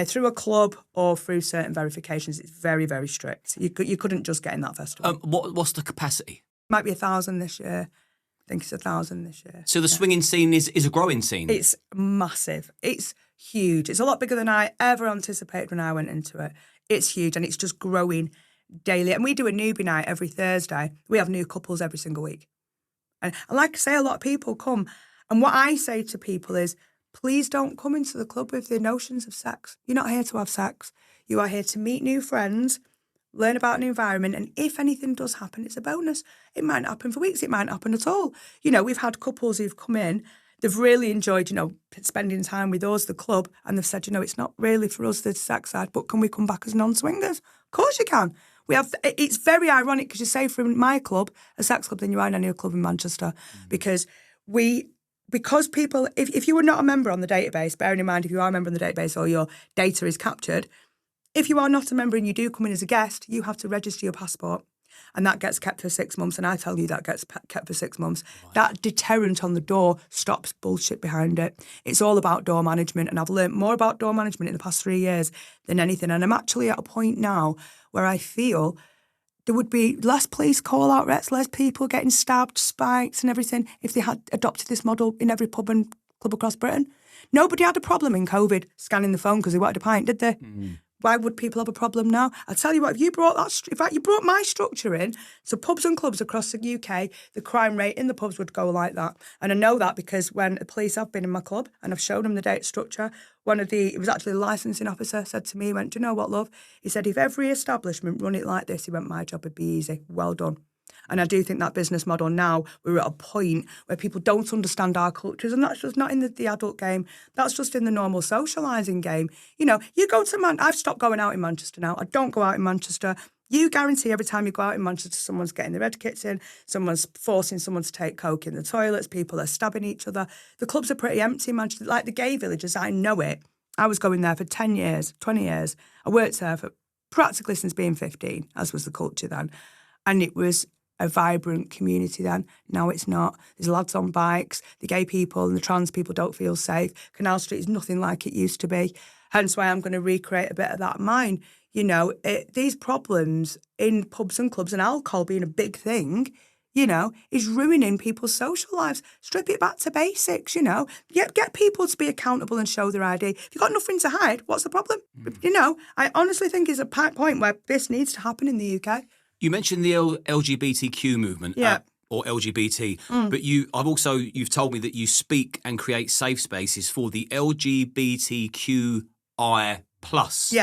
through a club or through certain verifications. It's very, very strict. You couldn't just get in that festival. What's the capacity? Might be 1,000 this year. I think it's 1,000 this year. So the swinging scene is a growing scene? It's massive. It's huge. It's a lot bigger than I ever anticipated when I went into it. It's huge and it's just growing daily. And we do a newbie night every Thursday. We have new couples every single week. And like I say, a lot of people come. And what I say to people is, please don't come into the club with the notions of sex. You're not here to have sex. You are here to meet new friends, learn about an environment, and if anything does happen, it's a bonus. It might not happen for weeks. It might not happen at all. We've had couples who've come in, they've really enjoyed, spending time with us, the club, and they've said, it's not really for us, the sex side, but can we come back as non-swingers? Of course you can. It's very ironic because you say from my club, a sex club, than you are in any club in Manchester, because people, if you were not a member on the database, bearing in mind if you are a member on the database or your data is captured, if you are not a member and you do come in as a guest, you have to register your passport. And that gets kept for 6 months. And I tell you that gets kept for 6 months. Right. That deterrent on the door stops bullshit behind it. It's all about door management. And I've learned more about door management in the past 3 years than anything. And I'm actually at a point now where I feel there would be less police call-out rates, less people getting stabbed, spikes and everything if they had adopted this model in every pub and club across Britain. Nobody had a problem in COVID scanning the phone because they wanted a pint, did they? Why would people have a problem now? I'll tell you what, if you brought my structure in, so pubs and clubs across the UK, the crime rate in the pubs would go like that. And I know that because when the police have been in my club and I've shown them the data structure, it was actually the licensing officer said to me, he went, do you know what, love? He said, if every establishment run it like this, he went, my job would be easy. Well done. And I do think that business model now, we're at a point where people don't understand our cultures, and that's just not in the adult game. That's just in the normal socialising game. You go to I've stopped going out in Manchester now. I don't go out in Manchester. You guarantee every time you go out in Manchester, someone's getting their head kicked in, someone's forcing someone to take coke in the toilets, people are stabbing each other. The clubs are pretty empty in Manchester. Like the gay villages, I know it. I was going there for 10 years, 20 years. I worked there for practically since being 15, as was the culture then. And it was a vibrant community then. Now it's not. There's lads on bikes. The gay people and the trans people don't feel safe. Canal Street is nothing like it used to be. Hence why I'm going to recreate a bit of that in mine. You know, these problems in pubs and clubs and alcohol being a big thing, you know, is ruining people's social lives. Strip it back to basics, you know. Get people to be accountable and show their ID. If you've got nothing to hide, what's the problem? You know, I honestly think it's a point where this needs to happen in the UK. You mentioned the LGBTQ movement, or LGBT, but you've told me that you speak and create safe spaces for the LGBTQI plus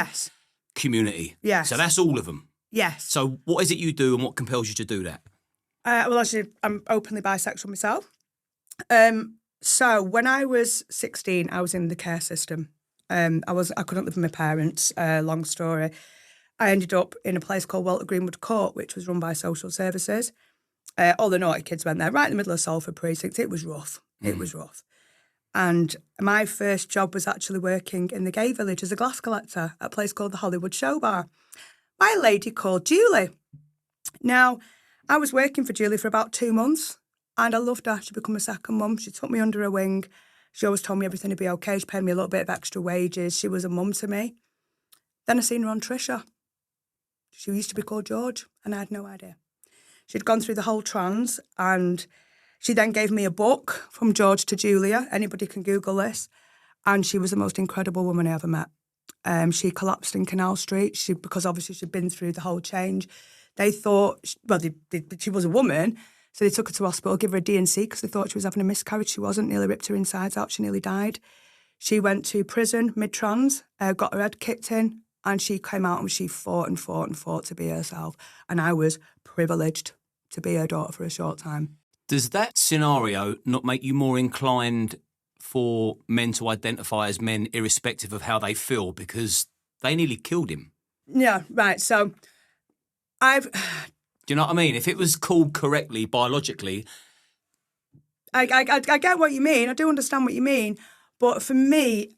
community. Yes. So that's all of them. Yes. So what is it you do and what compels you to do that? Well, actually, I'm openly bisexual myself. So when I was 16, I was in the care system. I couldn't live with my parents. Long story. I ended up in a place called Walter Greenwood Court, which was run by social services. All the naughty kids went there, right in the middle of Salford Precinct. It was rough. It was rough. And my first job was actually working in the gay village as a glass collector at a place called the Hollywood Show Bar by a lady called Julie. Now, I was working for Julie for about 2 months and I loved her. She'd become a second mum. She took me under her wing. She always told me everything would be okay. She paid me a little bit of extra wages. She was a mum to me. Then I seen her on Trisha. She used to be called George and I had no idea. She'd gone through the whole trans and she then gave me a book from George to Julia. Anybody can Google this. And she was the most incredible woman I ever met. She collapsed in Canal Street because obviously she'd been through the whole change. They thought, she was a woman, so they took her to hospital, give her a D&C because they thought she was having a miscarriage. She wasn't, nearly ripped her insides out. She nearly died. She went to prison mid-trans, got her head kicked in, and she came out and she fought and fought and fought to be herself. And I was privileged to be her daughter for a short time. Does that scenario not make you more inclined for men to identify as men irrespective of how they feel because they nearly killed him? Yeah, right. So do you know what I mean? If it was called correctly, biologically... I get what you mean. I do understand what you mean. But for me,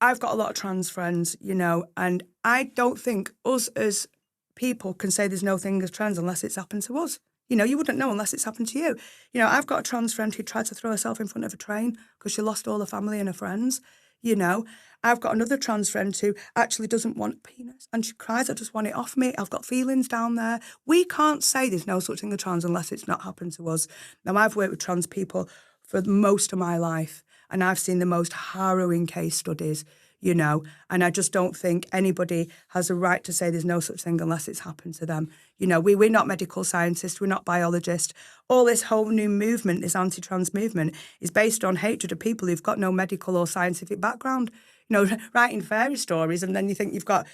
I've got a lot of trans friends, you know, and I don't think us as people can say there's no thing as trans unless it's happened to us. You know, you wouldn't know unless it's happened to you. You know, I've got a trans friend who tried to throw herself in front of a train because she lost all her family and her friends. You know, I've got another trans friend who actually doesn't want a penis and she cries, I just want it off me. I've got feelings down there. We can't say there's no such thing as trans unless it's not happened to us. Now, I've worked with trans people for most of my life and I've seen the most harrowing case studies, you know, and I just don't think anybody has a right to say there's no such thing unless it's happened to them. You know, we're not medical scientists, we're not biologists. All this whole new movement, this anti-trans movement, is based on hatred of people who've got no medical or scientific background. You know, writing fairy stories, and then you think you've got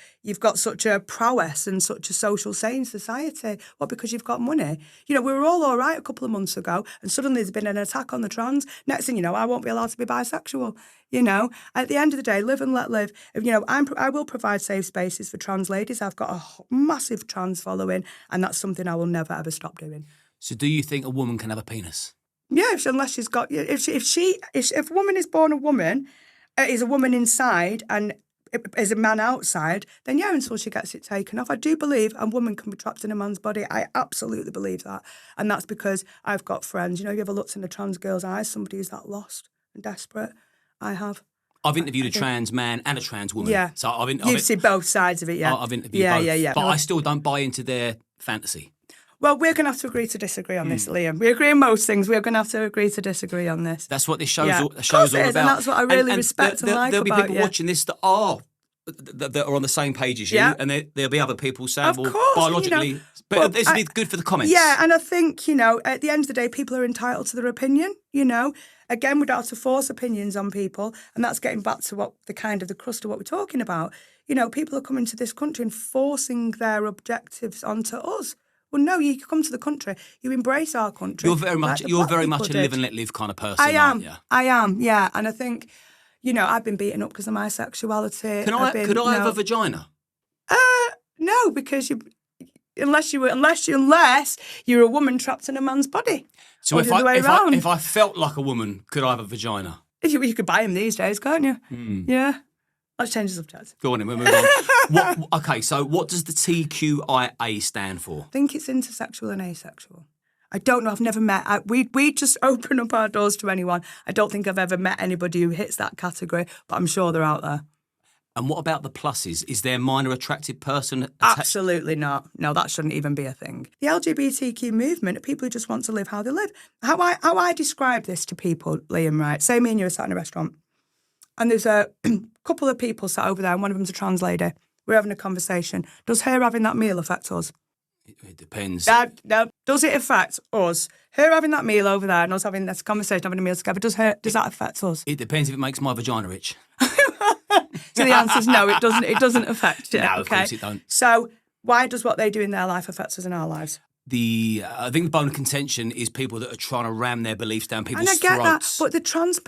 such a prowess and such a social say in society. Well, because you've got money. You know, we were all right a couple of months ago, and suddenly there's been an attack on the trans. Next thing you know, I won't be allowed to be bisexual. You know, at the end of the day, live and let live. You know, I will provide safe spaces for trans ladies. I've got a massive trans following, and that's something I will never ever stop doing. So, do you think a woman can have a penis? Yeah, unless she's got. If a woman is born a woman. Is a woman inside and is a man outside, then yeah, until she gets it taken off. I do believe a woman can be trapped in a man's body. I absolutely believe that. And that's because I've got friends. You know, you ever looked in a trans girl's eyes, somebody who's that lost and desperate? I have. I've interviewed a trans man and a trans woman. Yeah. So You've seen both sides of it, yeah. I've interviewed both. Yeah. But I still don't buy into their fantasy. Well, we're going to have to agree to disagree on this, Liam. We agree on most things. We're going to have to agree to disagree on this. That's what this show's all about. And that's what I really respect and like there'll about be people watching this that are on the same page as you, and there'll be other people saying, of course, biologically... You know, but this will be good for the comments. Yeah, and I think, you know, at the end of the day, people are entitled to their opinion, you know. Again, we don't have to force opinions on people, and that's getting back to the crust of what we're talking about. You know, people are coming to this country and forcing their objectives onto us. Well, no, you come to the country, you embrace our country. You're very much a live and let live kind of person, aren't you? I am, yeah. And I think, you know, I've been beaten up because of my sexuality. Could I have a vagina? No, because unless you're a woman trapped in a man's body. So if I felt like a woman, could I have a vagina? You could buy them these days, can't you? Yeah. Let's change the subject. Go on, then, we'll move on. Okay, so what does the TQIA stand for? I think it's intersexual and asexual. I don't know. I've never met. We just open up our doors to anyone. I don't think I've ever met anybody who hits that category, but I'm sure they're out there. And what about the pluses? Is there a minor attracted person? Absolutely not. No, that shouldn't even be a thing. The LGBTQ movement are people who just want to live how they live. How I describe this to people, Liam, right? Say me and you are sat in a restaurant, and there's a couple of people sat over there, and one of them's a trans lady. We're having a conversation. Does her having that meal affect us? It depends. No. Does it affect us? Her having that meal over there and us having this conversation, having a meal together, does that affect us? It depends if it makes my vagina itch. So the answer is no, it doesn't. It doesn't affect you. No, of course it don't. So why does what they do in their life affect us in our lives? I think the bone of contention is people that are trying to ram their beliefs down people's throats. And I get that, but the trans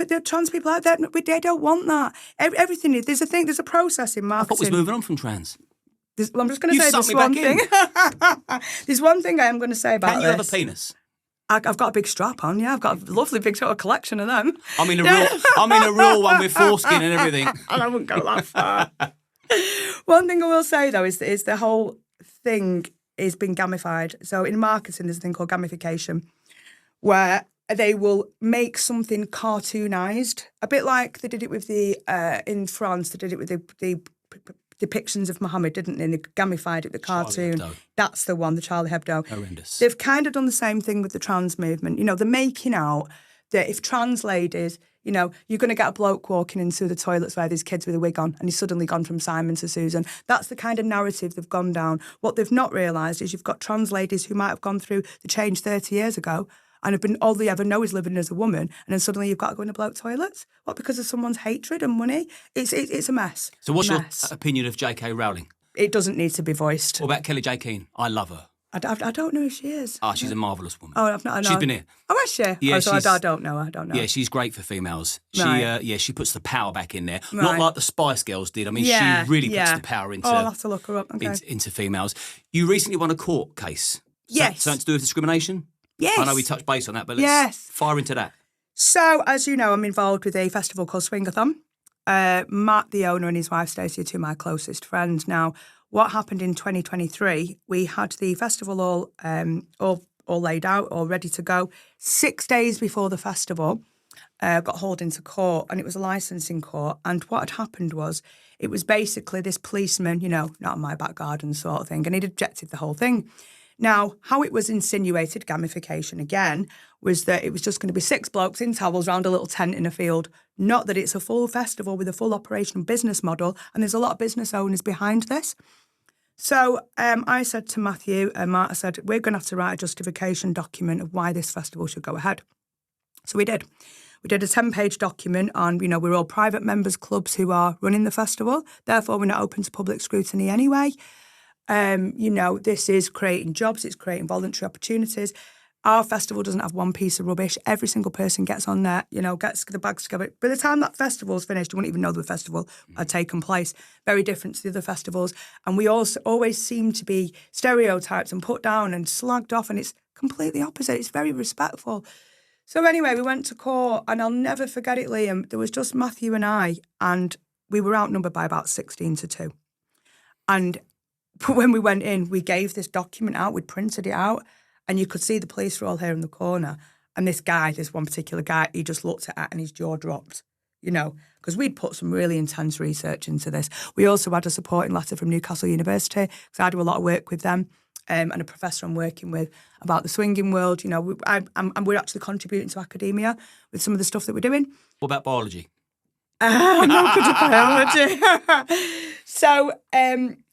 people out there, they don't want that. Everything is, there's a process in marketing. I thought we was moving on from trans. I'm just going to say this one thing. There's one thing I am going to say about this. Can you have a penis? I've got a big strap on, yeah. I've got a lovely big sort of collection of them. I mean a real one with foreskin and everything. And I wouldn't go that far. One thing I will say, though, is the whole thing is being gamified. So in marketing, there's a thing called gamification, where they will make something cartoonized, a bit like they did it with in France, they did it with the depictions of Muhammad, didn't they? They gamified it, the cartoon. That's the one, the Charlie Hebdo. Horrendous. They've kind of done the same thing with the trans movement. They're making out that if trans ladies, you're going to get a bloke walking into the toilets where there's kids with a wig on and he's suddenly gone from Simon to Susan. That's the kind of narrative they've gone down. What they've not realised is you've got trans ladies who might have gone through the change 30 years ago and have been, all they ever know is living as a woman, and then suddenly you've got to go in a bloke toilets. What, because of someone's hatred and money? It's a mess. So what's your opinion of J.K. Rowling? It doesn't need to be voiced. What about Kelly J. Keane? I love her. I don't know who she is. She's a marvellous woman. Oh, I've not. She's been here. Oh, is she? Yeah, so I don't know her. I don't know. Yeah, she's great for females. Right. She puts the power back in there. Right. Not like the Spice Girls did. I mean, she really puts the power into. I'll have to look her up. Okay. Into females. You recently won a court case. Yes. Something to do with discrimination? Yes. I know we touched base on that, but let's fire into that. So, as you know, I'm involved with a festival called Swingathon. Matt, the owner, and his wife Stacey are two of my closest friends. Now, what happened in 2023, we had the festival all laid out, all ready to go. 6 days before the festival, got hauled into court, and it was a licensing court. And what had happened was, it was basically this policeman, not in my back garden sort of thing, and he'd objected the whole thing. Now, how it was insinuated, gamification again, was that it was just going to be 6 blokes in towels round a little tent in a field. Not that it's a full festival with a full operational business model, and there's a lot of business owners behind this. So I said to Matthew and Matt, I said, we're going to have to write a justification document of why this festival should go ahead. So we did. We did a 10-page document on, we're all private members clubs who are running the festival. Therefore, we're not open to public scrutiny anyway. This is creating jobs, it's creating voluntary opportunities. Our festival doesn't have one piece of rubbish. Every single person gets on there, gets the bags together. By the time that festival's finished, you wouldn't even know the festival had taken place. Very different to the other festivals. And we also always seem to be stereotyped and put down and slagged off, and it's completely opposite. It's very respectful. So anyway, we went to court, and I'll never forget it, Liam. There was just Matthew and I, and we were outnumbered by about 16-2. But when we went in, we gave this document out, we'd printed it out, and you could see the police were all here in the corner. And this one particular guy, he just looked at it and his jaw dropped, because we'd put some really intense research into this. We also had a supporting letter from Newcastle University, because I do a lot of work with them, and a professor I'm working with about the swinging world. We're actually contributing to academia with some of the stuff that we're doing. What about biology? I'm not good at biology. So,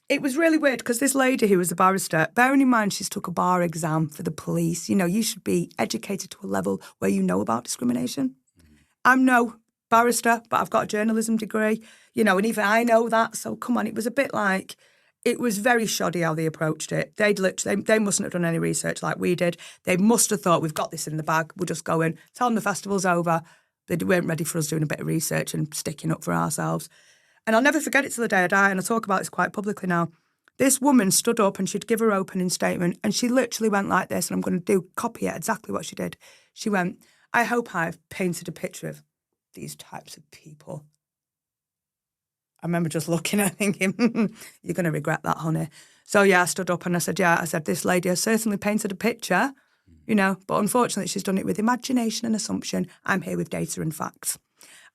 it was really weird because this lady who was a barrister, bearing in mind she's took a bar exam for the police, you should be educated to a level where you know about discrimination. I'm no barrister, but I've got a journalism degree, and even I know that. So come on, it was a bit like, it was very shoddy how they approached it. They mustn't have done any research like we did. They must have thought, we've got this in the bag, we'll just go in, tell them the festival's over. They weren't ready for us doing a bit of research and sticking up for ourselves. And I'll never forget it till the day I die, and I talk about this quite publicly now. This woman stood up and she'd give her opening statement and she literally went like this, and I'm going to copy it exactly what she did. She went, I hope I've painted a picture of these types of people. I remember just looking at her thinking, you're going to regret that, honey. So, yeah, I stood up and I said, this lady has certainly painted a picture, but unfortunately she's done it with imagination and assumption. I'm here with data and facts.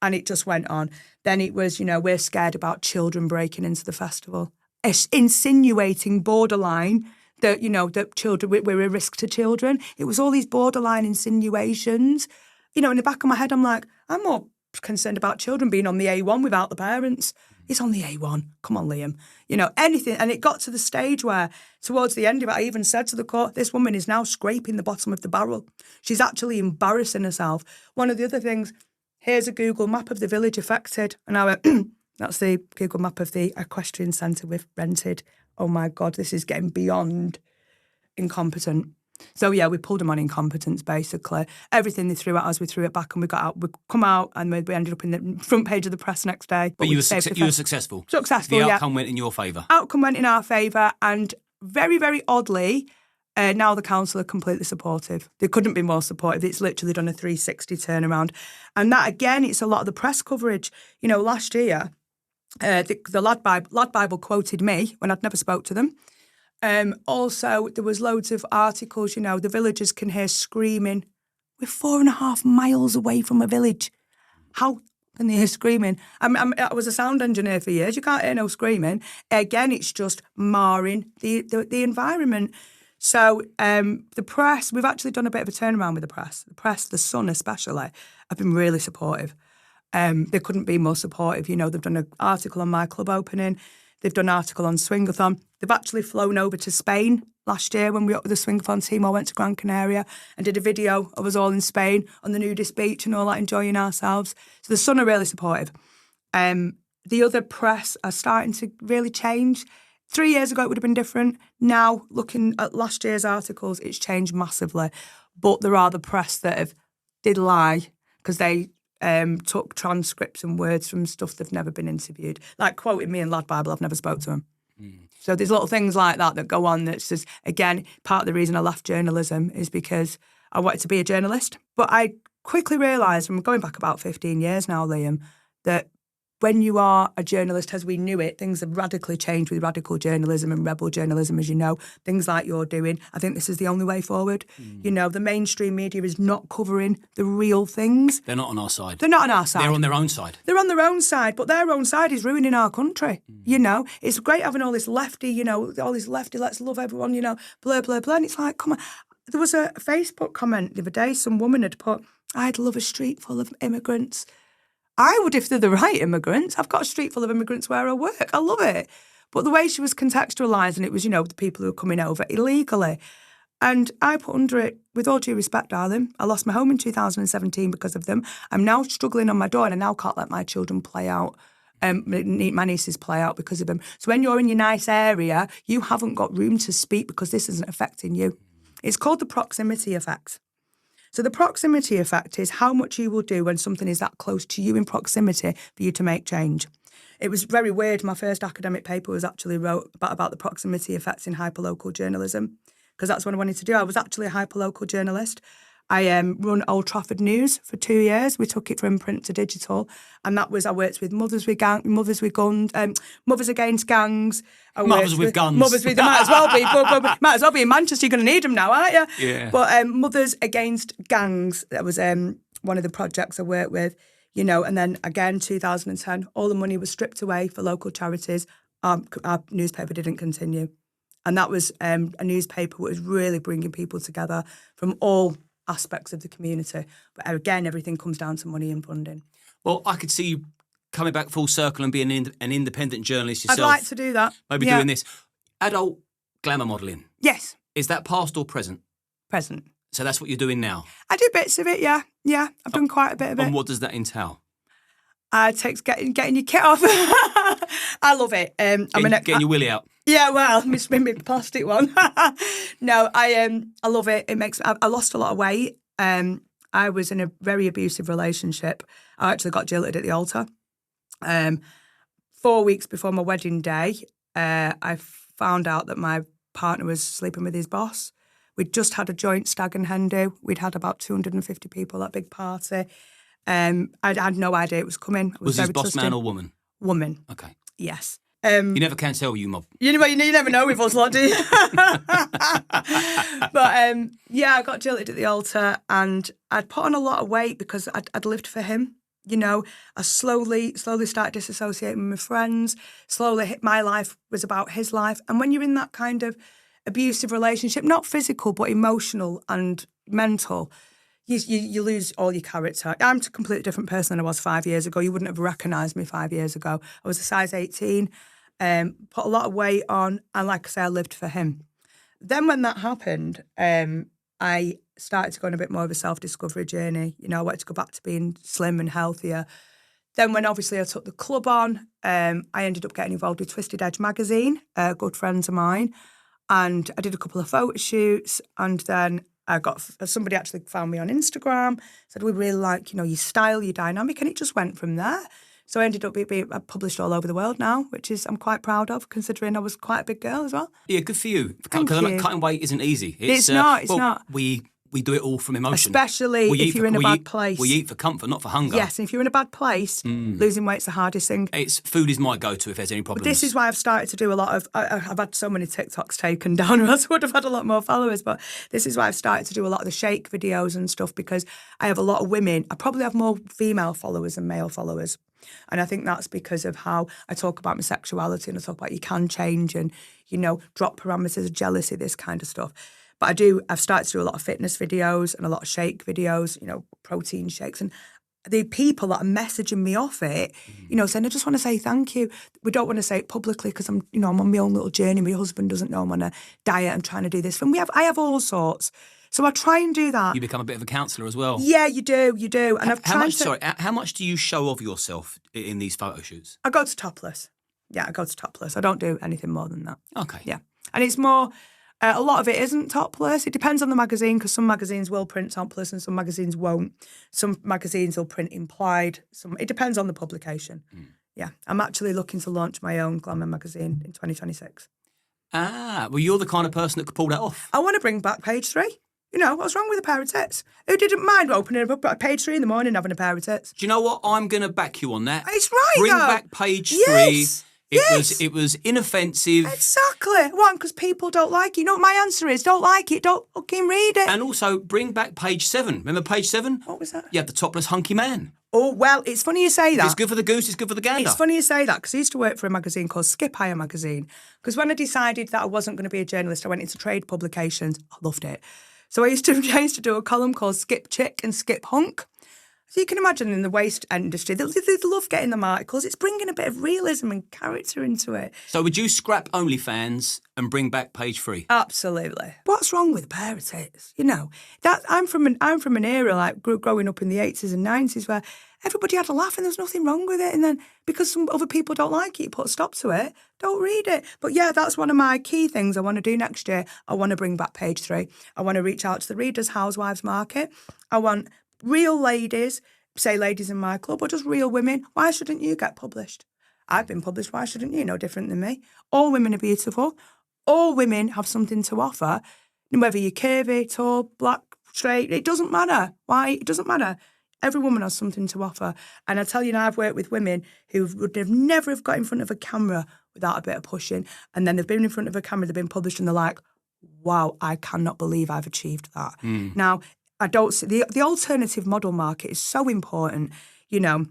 And it just went on. Then it was, we're scared about children breaking into the festival. It's insinuating borderline that, that children, we're a risk to children. It was all these borderline insinuations. In the back of my head, I'm like, I'm more concerned about children being on the A1 without the parents. It's on the A1. Come on, Liam. Anything. And it got to the stage where, towards the end of it, I even said to the court, this woman is now scraping the bottom of the barrel. She's actually embarrassing herself. One of the other things, here's a Google map of the village affected. And I went, that's the Google map of the equestrian centre we've rented. Oh, my God, this is getting beyond incompetent. So, yeah, we pulled them on incompetence, basically. Everything they threw at us, we threw it back and we got out. We come out and we ended up in the front page of the press next day. But you were successful? Successful, The outcome went in your favour? Outcome went in our favour, and very, very oddly, now the council are completely supportive. They couldn't be more supportive. It's literally done a 360 turnaround. And that, again, it's a lot of the press coverage. Last year, the Lad Bible quoted me when I'd never spoke to them. Also, there was loads of articles, the villagers can hear screaming. We're 4.5 miles away from a village. How can they hear screaming? I was a sound engineer for years. You can't hear no screaming. Again, it's just marring the environment. So the press, we've actually done a bit of a turnaround with the press. The press, the Sun especially, have been really supportive. They couldn't be more supportive. They've done an article on my club opening. They've done an article on Swingathon. They've actually flown over to Spain last year when we were up with the Swingathon team. I went to Gran Canaria and did a video of us all in Spain on the nudist beach and all that, enjoying ourselves. So the Sun are really supportive. The other press are starting to really change. 3 years ago, it would have been different. Now, looking at last year's articles, it's changed massively. But there are the press that did lie because they took transcripts and words from stuff they've never been interviewed. Like quoting me in Lad Bible, I've never spoke to him. So there's little things like that go on that's just, again, part of the reason I left journalism is because I wanted to be a journalist. But I quickly realised, and we're going back about 15 years now, Liam, that when you are a journalist as we knew it, things have radically changed with radical journalism and rebel journalism, as you know, things like you're doing. I think this is the only way forward. The mainstream media is not covering the real things. They're not on our side. They're not on our side. They're on their own side. They're on their own side, but their own side is ruining our country. It's great having all this lefty, all this lefty, let's love everyone, blah, blah, blah. And it's like, come on. There was a Facebook comment the other day, some woman had put, I'd love a street full of immigrants. I would if they're the right immigrants. I've got a street full of immigrants where I work. I love it. But the way she was contextualising it was, the people who are coming over illegally. And I put under it, with all due respect, darling, I lost my home in 2017 because of them. I'm now struggling on my door and I now can't let my children play out. My nieces play out because of them. So when you're in your nice area, you haven't got room to speak because this isn't affecting you. It's called the proximity effect. So the proximity effect is how much you will do when something is that close to you in proximity for you to make change. It was very weird. My first academic paper was actually wrote about the proximity effects in hyperlocal journalism because that's what I wanted to do. I was actually a hyperlocal journalist. I run Old Trafford News for 2 years. We took it from print to digital, and that was I worked with mothers with guns, mothers against gangs. Mothers with guns. Mothers with, they might as well be. But might as well be in Manchester. You're going to need them now, aren't you? Yeah. But mothers against gangs. That was one of the projects I worked with. And then again, 2010, all the money was stripped away for local charities. Our newspaper didn't continue, and that was a newspaper that was really bringing people together from all aspects of the community. But again, everything comes down to money and funding. Well, I could see you coming back full circle and being an independent journalist yourself. I'd like to do that. Maybe doing this. Adult glamour modelling. Yes. Is that past or present? Present. So that's what you're doing now? I do bits of it, yeah. Yeah, I've done quite a bit of it. And what does that entail? It takes getting your kit off. I love it. Getting your willy out. Yeah, well, my plastic one. No, I love it. It makes. I lost a lot of weight. I was in a very abusive relationship. I actually got jilted at the altar. 4 weeks before my wedding day, I found out that my partner was sleeping with his boss. We'd just had a joint stag and hen do. We'd had about 250 people at a big party. I had no idea it was coming. Was his boss man or woman? Woman. Okay. Yes. You never can tell, you mob. You never know with us lot, do you? But yeah, I got jilted at the altar, and I'd put on a lot of weight because I'd lived for him. You know, I slowly started disassociating with my friends. Slowly, my life was about his life. And when you're in that kind of abusive relationship, not physical, but emotional and mental, you lose all your character. I'm a completely different person than I was 5 years ago. You wouldn't have recognised me 5 years ago. I was a size 18, put a lot of weight on, and like I say, I lived for him. Then when that happened, I started to go on a bit more of a self-discovery journey. You know, I wanted to go back to being slim and healthier. Then when obviously I took the club on, I ended up getting involved with Twisted Edge magazine, good friends of mine. And I did a couple of photo shoots, and then somebody actually found me on Instagram, said, we really like, you know, your style, your dynamic, and it just went from there. So I ended up being published all over the world now, which I'm quite proud of, considering I was quite a big girl as well. Yeah, good for you. Thank you. Cutting weight isn't easy. It's not. We do it all from emotion. Especially if you're in a bad place. We eat for comfort, not for hunger. Yes, and if you're in a bad place, losing weight's the hardest thing. Food is my go-to if there's any problems. But this is why I've started to do a lot of... I've had so many TikToks taken down, or else I would have had a lot more followers. But this is why I've started to do a lot of the shake videos and stuff, because I have a lot of women. I probably have more female followers than male followers. And I think that's because of how I talk about my sexuality, and I talk about you can change and, you know, drop parameters of jealousy, this kind of stuff. But I've started to do a lot of fitness videos and a lot of shake videos, you know, protein shakes. And the people that are messaging me off it, you know, saying, I just want to say thank you. We don't want to say it publicly because I'm on my own little journey. My husband doesn't know I'm on a diet. I'm trying to do this. And I have all sorts. So I try and do that. You become a bit of a counsellor as well. Yeah, you do. And how much do you show of yourself in these photo shoots? I go to topless. Yeah, I go to topless. I don't do anything more than that. Okay. Yeah. And it's more... a lot of it isn't topless. It depends on the magazine, because some magazines will print topless and some magazines won't. Some magazines will print implied. It depends on the publication. Yeah. I'm actually looking to launch my own glamour magazine in 2026. Well, you're the kind of person that could pull that off. I want to bring back page 3. You know, what's wrong with a pair of tits? Who didn't mind opening up at page 3 in the morning and having a pair of tits? Do you know what? I'm going to back you on that. It's right, Bring though. back page 3. Yes. It was inoffensive. Exactly. One, because people don't like it. You know what my answer is? Don't like it, don't fucking read it. And also, bring back page 7. Remember page 7? What was that? You had the topless hunky man. Oh, well, it's funny you say that. If it's good for the goose, it's good for the gander. It's funny you say that, because I used to work for a magazine called Skip Hire magazine. Because when I decided that I wasn't going to be a journalist, I went into trade publications. I loved it. So I used to do a column called Skip Chick and Skip Hunk. So you can imagine in the waste industry, they love getting them articles. It's bringing a bit of realism and character into it. So would you scrap OnlyFans and bring back page 3? Absolutely. What's wrong with a pair of tits? You know, that I'm from an era like growing up in the 80s and 90s where everybody had a laugh and there was nothing wrong with it. And then because some other people don't like it, you put a stop to it. Don't read it. But yeah, that's one of my key things I want to do next year. I want to bring back page 3. I want to reach out to the Readers' Housewives market. I want real ladies, say ladies in my club, or just real women. Why shouldn't you get published? I've been published. Why shouldn't you? No different than me. All women are beautiful. All women have something to offer. Whether you're curvy, tall, black, straight, it doesn't matter. Why? It doesn't matter. Every woman has something to offer. And I tell you now, I've worked with women who would have never have got in front of a camera without a bit of pushing. And then they've been in front of a camera, they've been published, and they're like, wow, I cannot believe I've achieved that. Now, I don't see the alternative model market is so important. You know,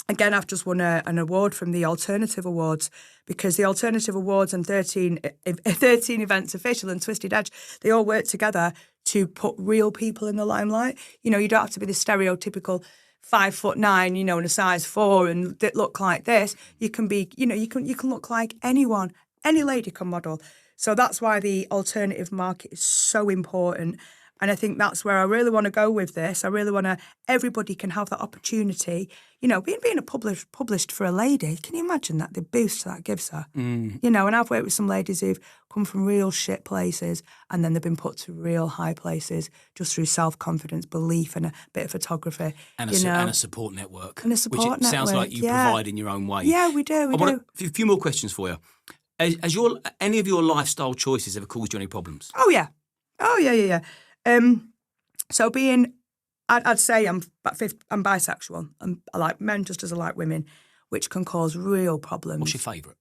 again, I've just won an award from the Alternative Awards, because the Alternative Awards and 13 Events Official and Twisted Edge, they all work together to put real people in the limelight. You know, you don't have to be the stereotypical 5'9", you know, and a size 4 and that look like this. You can be, you know, you can look like anyone. Any lady can model. So that's why the alternative market is so important. And I think that's where I really want to go with this. I really want to, everybody can have that opportunity. You know, being published for a lady, can you imagine that? The boost that gives her. You know, and I've worked with some ladies who've come from real shit places and then they've been put to real high places just through self-confidence, belief and a bit of photography. And a support network. And a support network, sounds like you provide in your own way. Yeah, we do. I want a few more questions for you. Has any of your lifestyle choices ever caused you any problems? Oh, yeah. So I'd say I'm bisexual. I like men just as I like women, which can cause real problems. What's your favourite?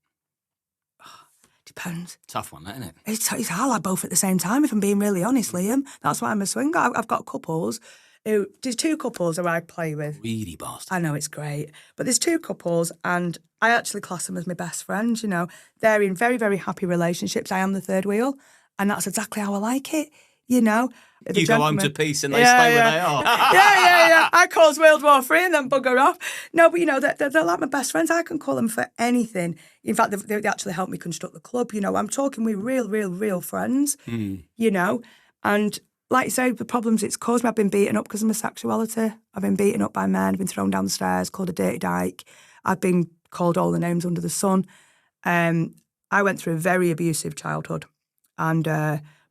Depends. Tough one, that, isn't it? It's I like both at the same time, if I'm being really honest, Liam. That's why I'm a swinger. I've got couples. There's two couples who I play with. Really bastard. I know, it's great. But there's two couples, and I actually class them as my best friends, you know. They're in very, very happy relationships. I am the third wheel, and that's exactly how I like it, you know. You go home to peace and they stay where they are. yeah. I cause World War III and then bugger off. No, but, you know, they're like my best friends. I can call them for anything. In fact, they actually helped me construct the club, you know. I'm talking with real friends, you know. And like you say, the problems it's caused me, I've been beaten up because of my sexuality. I've been beaten up by men, I've been thrown down the stairs, called a dirty dyke. I've been called all the names under the sun. I went through a very abusive childhood, and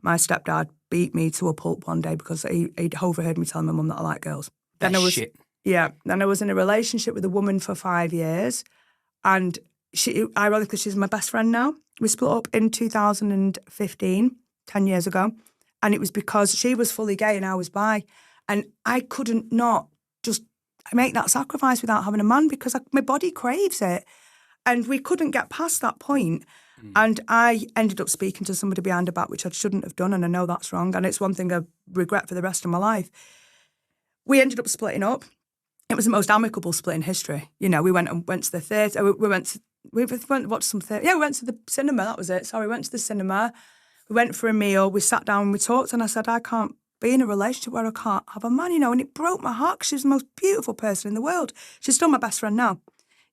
my stepdad beat me to a pulp one day because he'd overheard me telling my mum that I like girls. Shit. Yeah. Then I was in a relationship with a woman for 5 years, and ironically, she's my best friend now. We split up in 2015, 10 years ago. And it was because she was fully gay and I was bi. And I couldn't not just make that sacrifice without having a man because my body craves it. And we couldn't get past that point. And I ended up speaking to somebody behind her back, which I shouldn't have done. And I know that's wrong. And it's one thing I regret for the rest of my life. We ended up splitting up. It was the most amicable split in history. You know, we went to the theatre. We went to watch some theatre. Yeah, we went to the cinema. That was it. Sorry, we went to the cinema. We went for a meal, we sat down and we talked, and I said, I can't be in a relationship where I can't have a man, you know, and it broke my heart because she's the most beautiful person in the world. She's still my best friend now.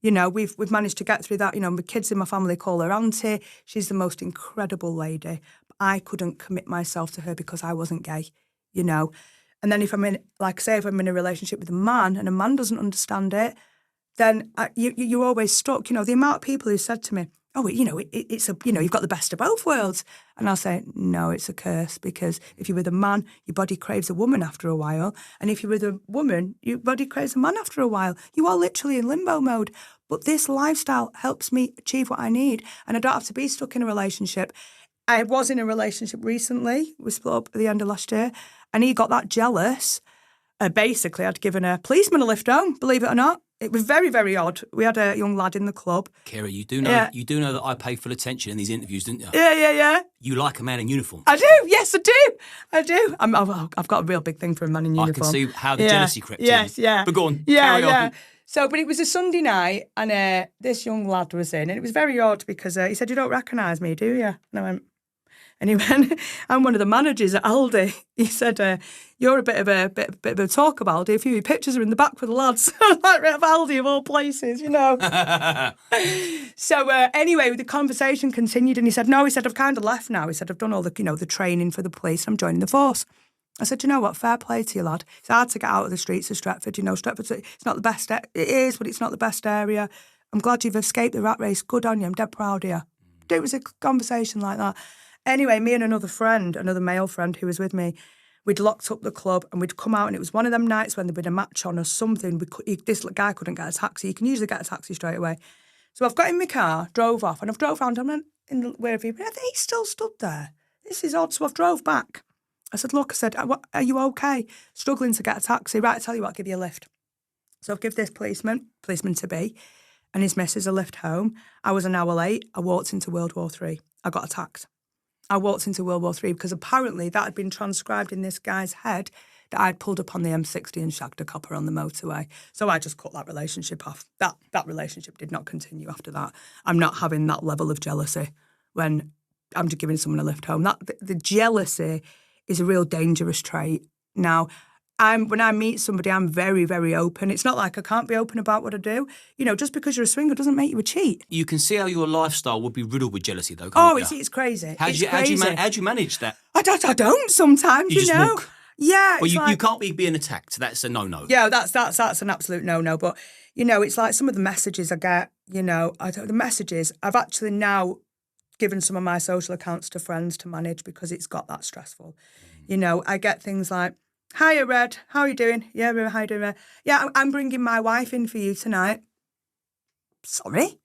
You know, we've managed to get through that. You know, my kids in my family call her auntie. She's the most incredible lady. But I couldn't commit myself to her because I wasn't gay, you know. And then if I'm in a relationship with a man and a man doesn't understand it, then you're always stuck. You know, the amount of people who said to me, oh, you know, it's you've got the best of both worlds. And I'll say, no, it's a curse, because if you're with a man, your body craves a woman after a while. And if you're with a woman, your body craves a man after a while. You are literally in limbo mode. But this lifestyle helps me achieve what I need. And I don't have to be stuck in a relationship. I was in a relationship recently. We split up at the end of last year. And he got that jealous. Basically, I'd given a policeman a lift home, believe it or not. It was very, very odd. We had a young lad in the club. Kerry, you do know that I pay full attention in these interviews, didn't you? Yeah. You like a man in uniform. I do. Yes, I do. I've got a real big thing for a man in uniform. I can see how the jealousy crept in. Yes, yeah. But go on, carry on. So, but it was a Sunday night, and this young lad was in, and it was very odd because he said, "You don't recognise me, do you?" And I went, and he went, "I'm one of the managers at Aldi." He said, "You're a bit of a talk about Aldi. A few of your pictures are in the back with the lads." Like of Aldi of all places, you know. So anyway, the conversation continued, and he said, "No," he said, "I've kind of left now." He said, "I've done all the the training for the police, and I'm joining the force." I said, "You know what? Fair play to you, lad. It's hard to get out of the streets of Stretford. You know, Stretford, it's not the best. It is, but it's not the best area. I'm glad you've escaped the rat race. Good on you. I'm dead proud of you." It was a conversation like that. Anyway, me and another male friend who was with me, we'd locked up the club and we'd come out, and it was one of them nights when there'd been a match on or something. This guy couldn't get a taxi. You can usually get a taxi straight away. So I've got in my car, drove off, and I've drove around. I'm in the wherever he, but he still stood there. This is odd. So I've drove back. I said, "Look," I said, "are you okay? Struggling to get a taxi? Right, I tell you what, I'll give you a lift." So I've given this policeman to be, and his missus a lift home. I was an hour late. I walked into World War III. I got attacked. I walked into World War III because apparently that had been transcribed in this guy's head that I'd pulled up on the M60 and shagged a copper on the motorway. So I just cut that relationship off. That relationship did not continue after that. I'm not having that level of jealousy when I'm just giving someone a lift home. The jealousy is a real dangerous trait. Now, when I meet somebody, I'm very, very open. It's not like I can't be open about what I do. You know, just because you're a swinger doesn't make you a cheat. You can see how your lifestyle would be riddled with jealousy, though, can't you? It's crazy. How do you manage that? I don't sometimes, you know. Walk. Yeah. Well, you can't be being attacked. That's a no-no. Yeah, that's an absolute no-no. But, you know, it's like some of the messages I get, you know, the messages, I've actually now given some of my social accounts to friends to manage because it's got that stressful. You know, I get things like, "Hiya, Red, how are you doing?" "Yeah, Red, how are you doing, Red?" "Yeah, I'm bringing my wife in for you tonight." Sorry?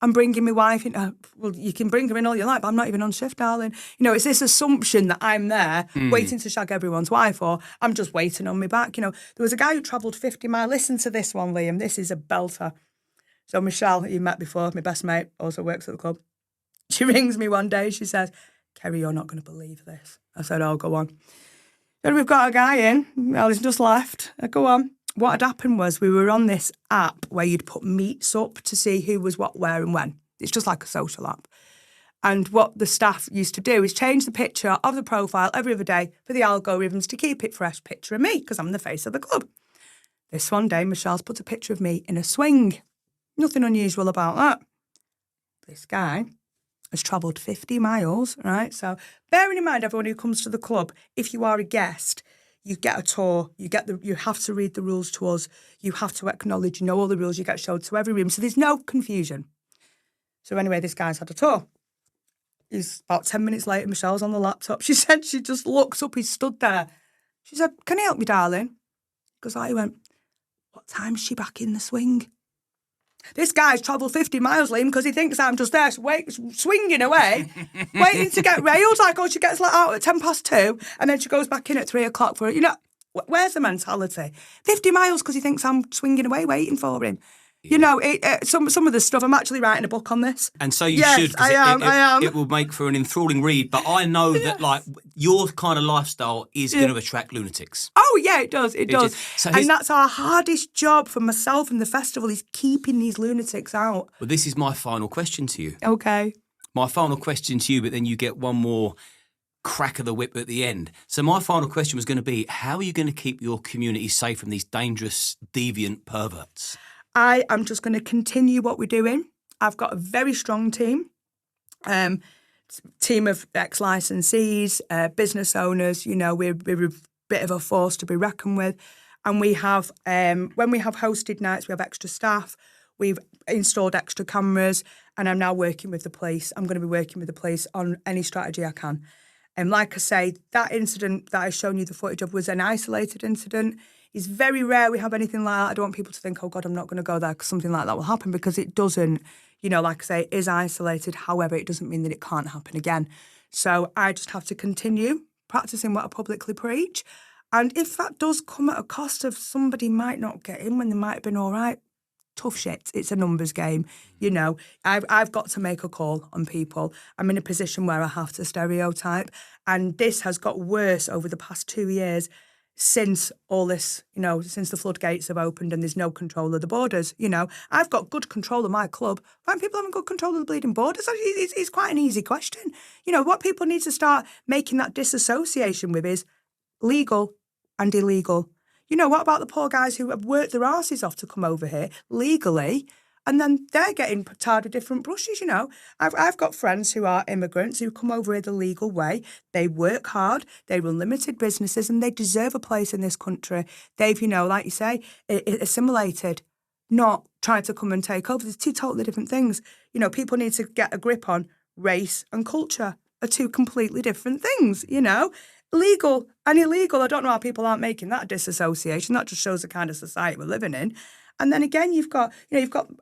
I'm bringing my wife in. Well, you can bring her in all you like, but I'm not even on shift, darling. You know, it's this assumption that I'm there waiting to shag everyone's wife, or I'm just waiting on my back. You know, there was a guy who travelled 50 miles. Listen to this one, Liam. This is a belter. So Michelle, who you met before, my best mate, also works at the club. She rings me one day. She says, Kerry, you're not going to believe this. I said, oh, go on. Then we've got a guy in. Well, he's just left. I go on. What had happened was we were on this app where you'd put meets up to see who was what, where and when. It's just like a social app. And what the staff used to do is change the picture of the profile every other day for the algorithms to keep it fresh picture of me, because I'm the face of the club. This one day, Michelle's put a picture of me in a swing. Nothing unusual about that. This guy has travelled 50 miles, right? So bearing in mind, everyone who comes to the club, if you are a guest, you get a tour, you have to read the rules to us, you have to acknowledge, you know all the rules, you get showed to every room, so there's no confusion. So anyway, this guy's had a tour. He's about 10 minutes later, Michelle's on the laptop. She said she just looks up, he's stood there. She said, can you help me, darling? Because I went, what time's she back in the swing? This guy's travelled 50 miles, Liam, because he thinks I'm just there swinging away, waiting to get railed. Like, oh, she gets let out at 2:10, and then she goes back in at 3:00 for it. You know, where's the mentality? 50 miles because he thinks I'm swinging away waiting for him. You know, some of the stuff, I'm actually writing a book on this. And so you should, because it will make for an enthralling read. But I know that, like, your kind of lifestyle is going to attract lunatics. Oh, yeah, it does. It does. And that's our hardest job for myself and the festival, is keeping these lunatics out. Well, this is my final question to you. Okay. My final question to you, but then you get one more crack of the whip at the end. So my final question was going to be, how are you going to keep your community safe from these dangerous, deviant perverts? I am just going to continue what we're doing. I've got a very strong team, team of ex-licensees, business owners. You know, we're a bit of a force to be reckoned with. And we have, when we have hosted nights, we have extra staff. We've installed extra cameras, and I'm now working with the police. I'm going to be working with the police on any strategy I can. And like I say, that incident that I've shown you the footage of was an isolated incident. It's very rare we have anything like that. I don't want people to think, oh, God, I'm not going to go there because something like that will happen, because it doesn't. You know, like I say, it is isolated. However, it doesn't mean that it can't happen again. So I just have to continue practicing what I publicly preach. And if that does come at a cost of somebody might not get in when they might have been all right, tough shit. It's a numbers game. You know, I've got to make a call on people. I'm in a position where I have to stereotype. And this has got worse over the past 2 years since all this, you know, since the floodgates have opened and there's no control of the borders. You know, I've got good control of my club. Why aren't people having good control of the bleeding borders? It's quite an easy question. You know, what people need to start making that disassociation with is legal and illegal. You know, what about the poor guys who have worked their arses off to come over here legally, and then they're getting tarred with different brushes, you know? I've got friends who are immigrants who come over here the legal way. They work hard, they run limited businesses, and they deserve a place in this country. They've, you know, like you say, assimilated, not trying to come and take over. There's two totally different things. You know, people need to get a grip on race and culture are two completely different things, you know? Legal and illegal, I don't know how people aren't making that disassociation. That just shows the kind of society we're living in. And then again, you've got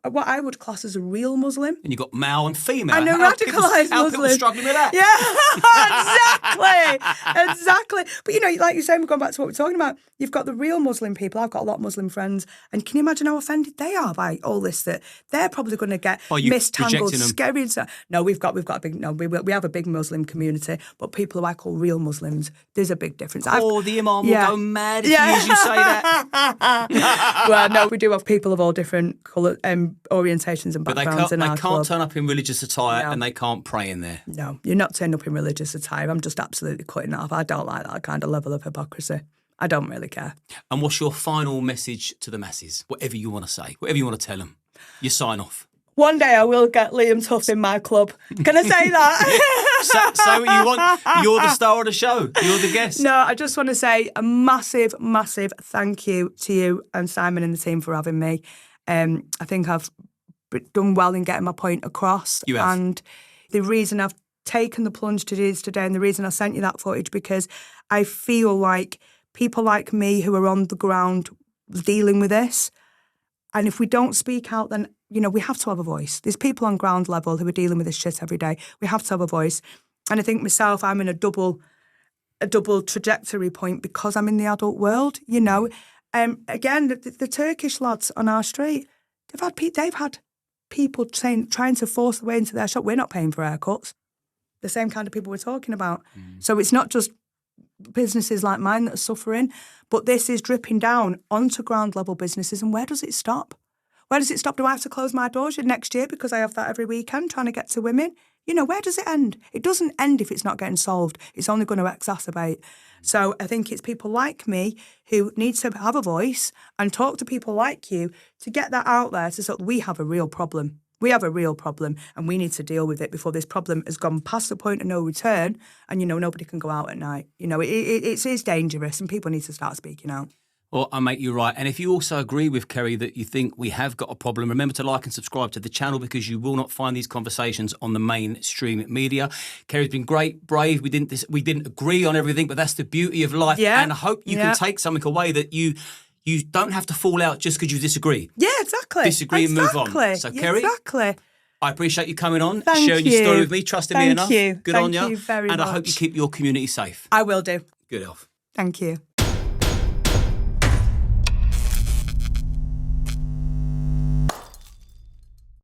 what I would class as a real Muslim. And you've got male and female. And a radicalised Muslim. How people struggling with that? Yeah, exactly. But, you know, like you're saying, we're going back to what we're talking about. You've got the real Muslim people. I've got a lot of Muslim friends. And can you imagine how offended they are by all this, that they're probably going to get mistangled, scary and stuff. No, we have a big Muslim community, but people who I call real Muslims, there's a big difference. The Imam will go mad if you say that. Well, no, we do have people of all different colour, orientations and backgrounds in our club. They can't turn up in religious attire and they can't pray in there. No, you're not turning up in religious attire. I'm just absolutely cutting that off. I don't like that kind of level of hypocrisy. I don't really care. And what's your final message to the masses? Whatever you want to say, whatever you want to tell them. You sign off. One day I will get Liam Tufts in my club. Can I say that? Say what you want. You're the star of the show. You're the guest. No, I just want to say a massive, massive thank you to you and Simon and the team for having me. I think I've done well in getting my point across. You have. And the reason I've taken the plunge to do this today, and the reason I sent you that footage, because I feel like people like me who are on the ground dealing with this, and if we don't speak out, then we have to have a voice. There's people on ground level who are dealing with this shit every day. We have to have a voice. And I think myself, I'm in a double trajectory point because I'm in the adult world, Again, the Turkish lads on our street, they've had people trying to force their way into their shop. We're not paying for haircuts. The same kind of people we're talking about. So it's not just businesses like mine that are suffering, but this is dripping down onto ground level businesses. And where does it stop? Where does it stop? Do I have to close my doors next year because I have that every weekend trying to get to women? Where does it end? It doesn't end if it's not getting solved. It's only going to exacerbate. So I think it's people like me who need to have a voice and talk to people like you to get that out there to say, we have a real problem. We have a real problem and we need to deal with it before this problem has gone past the point of no return and, nobody can go out at night. It is dangerous and people need to start speaking out. Well, I make you right. And if you also agree with Kerry that you think we have got a problem, remember to like and subscribe to the channel because you will not find these conversations on the mainstream media. Kerry's been great, brave. We didn't agree on everything, but that's the beauty of life. Yeah. And I hope you can take something away that you don't have to fall out just because you disagree. Yeah, exactly. Disagree and move on. So, Kerry, I appreciate you coming on, sharing your story with me, trusting me enough. Thank you. Good on you. Thank you very much. And I hope you keep your community safe. I will do. Good health. Thank you.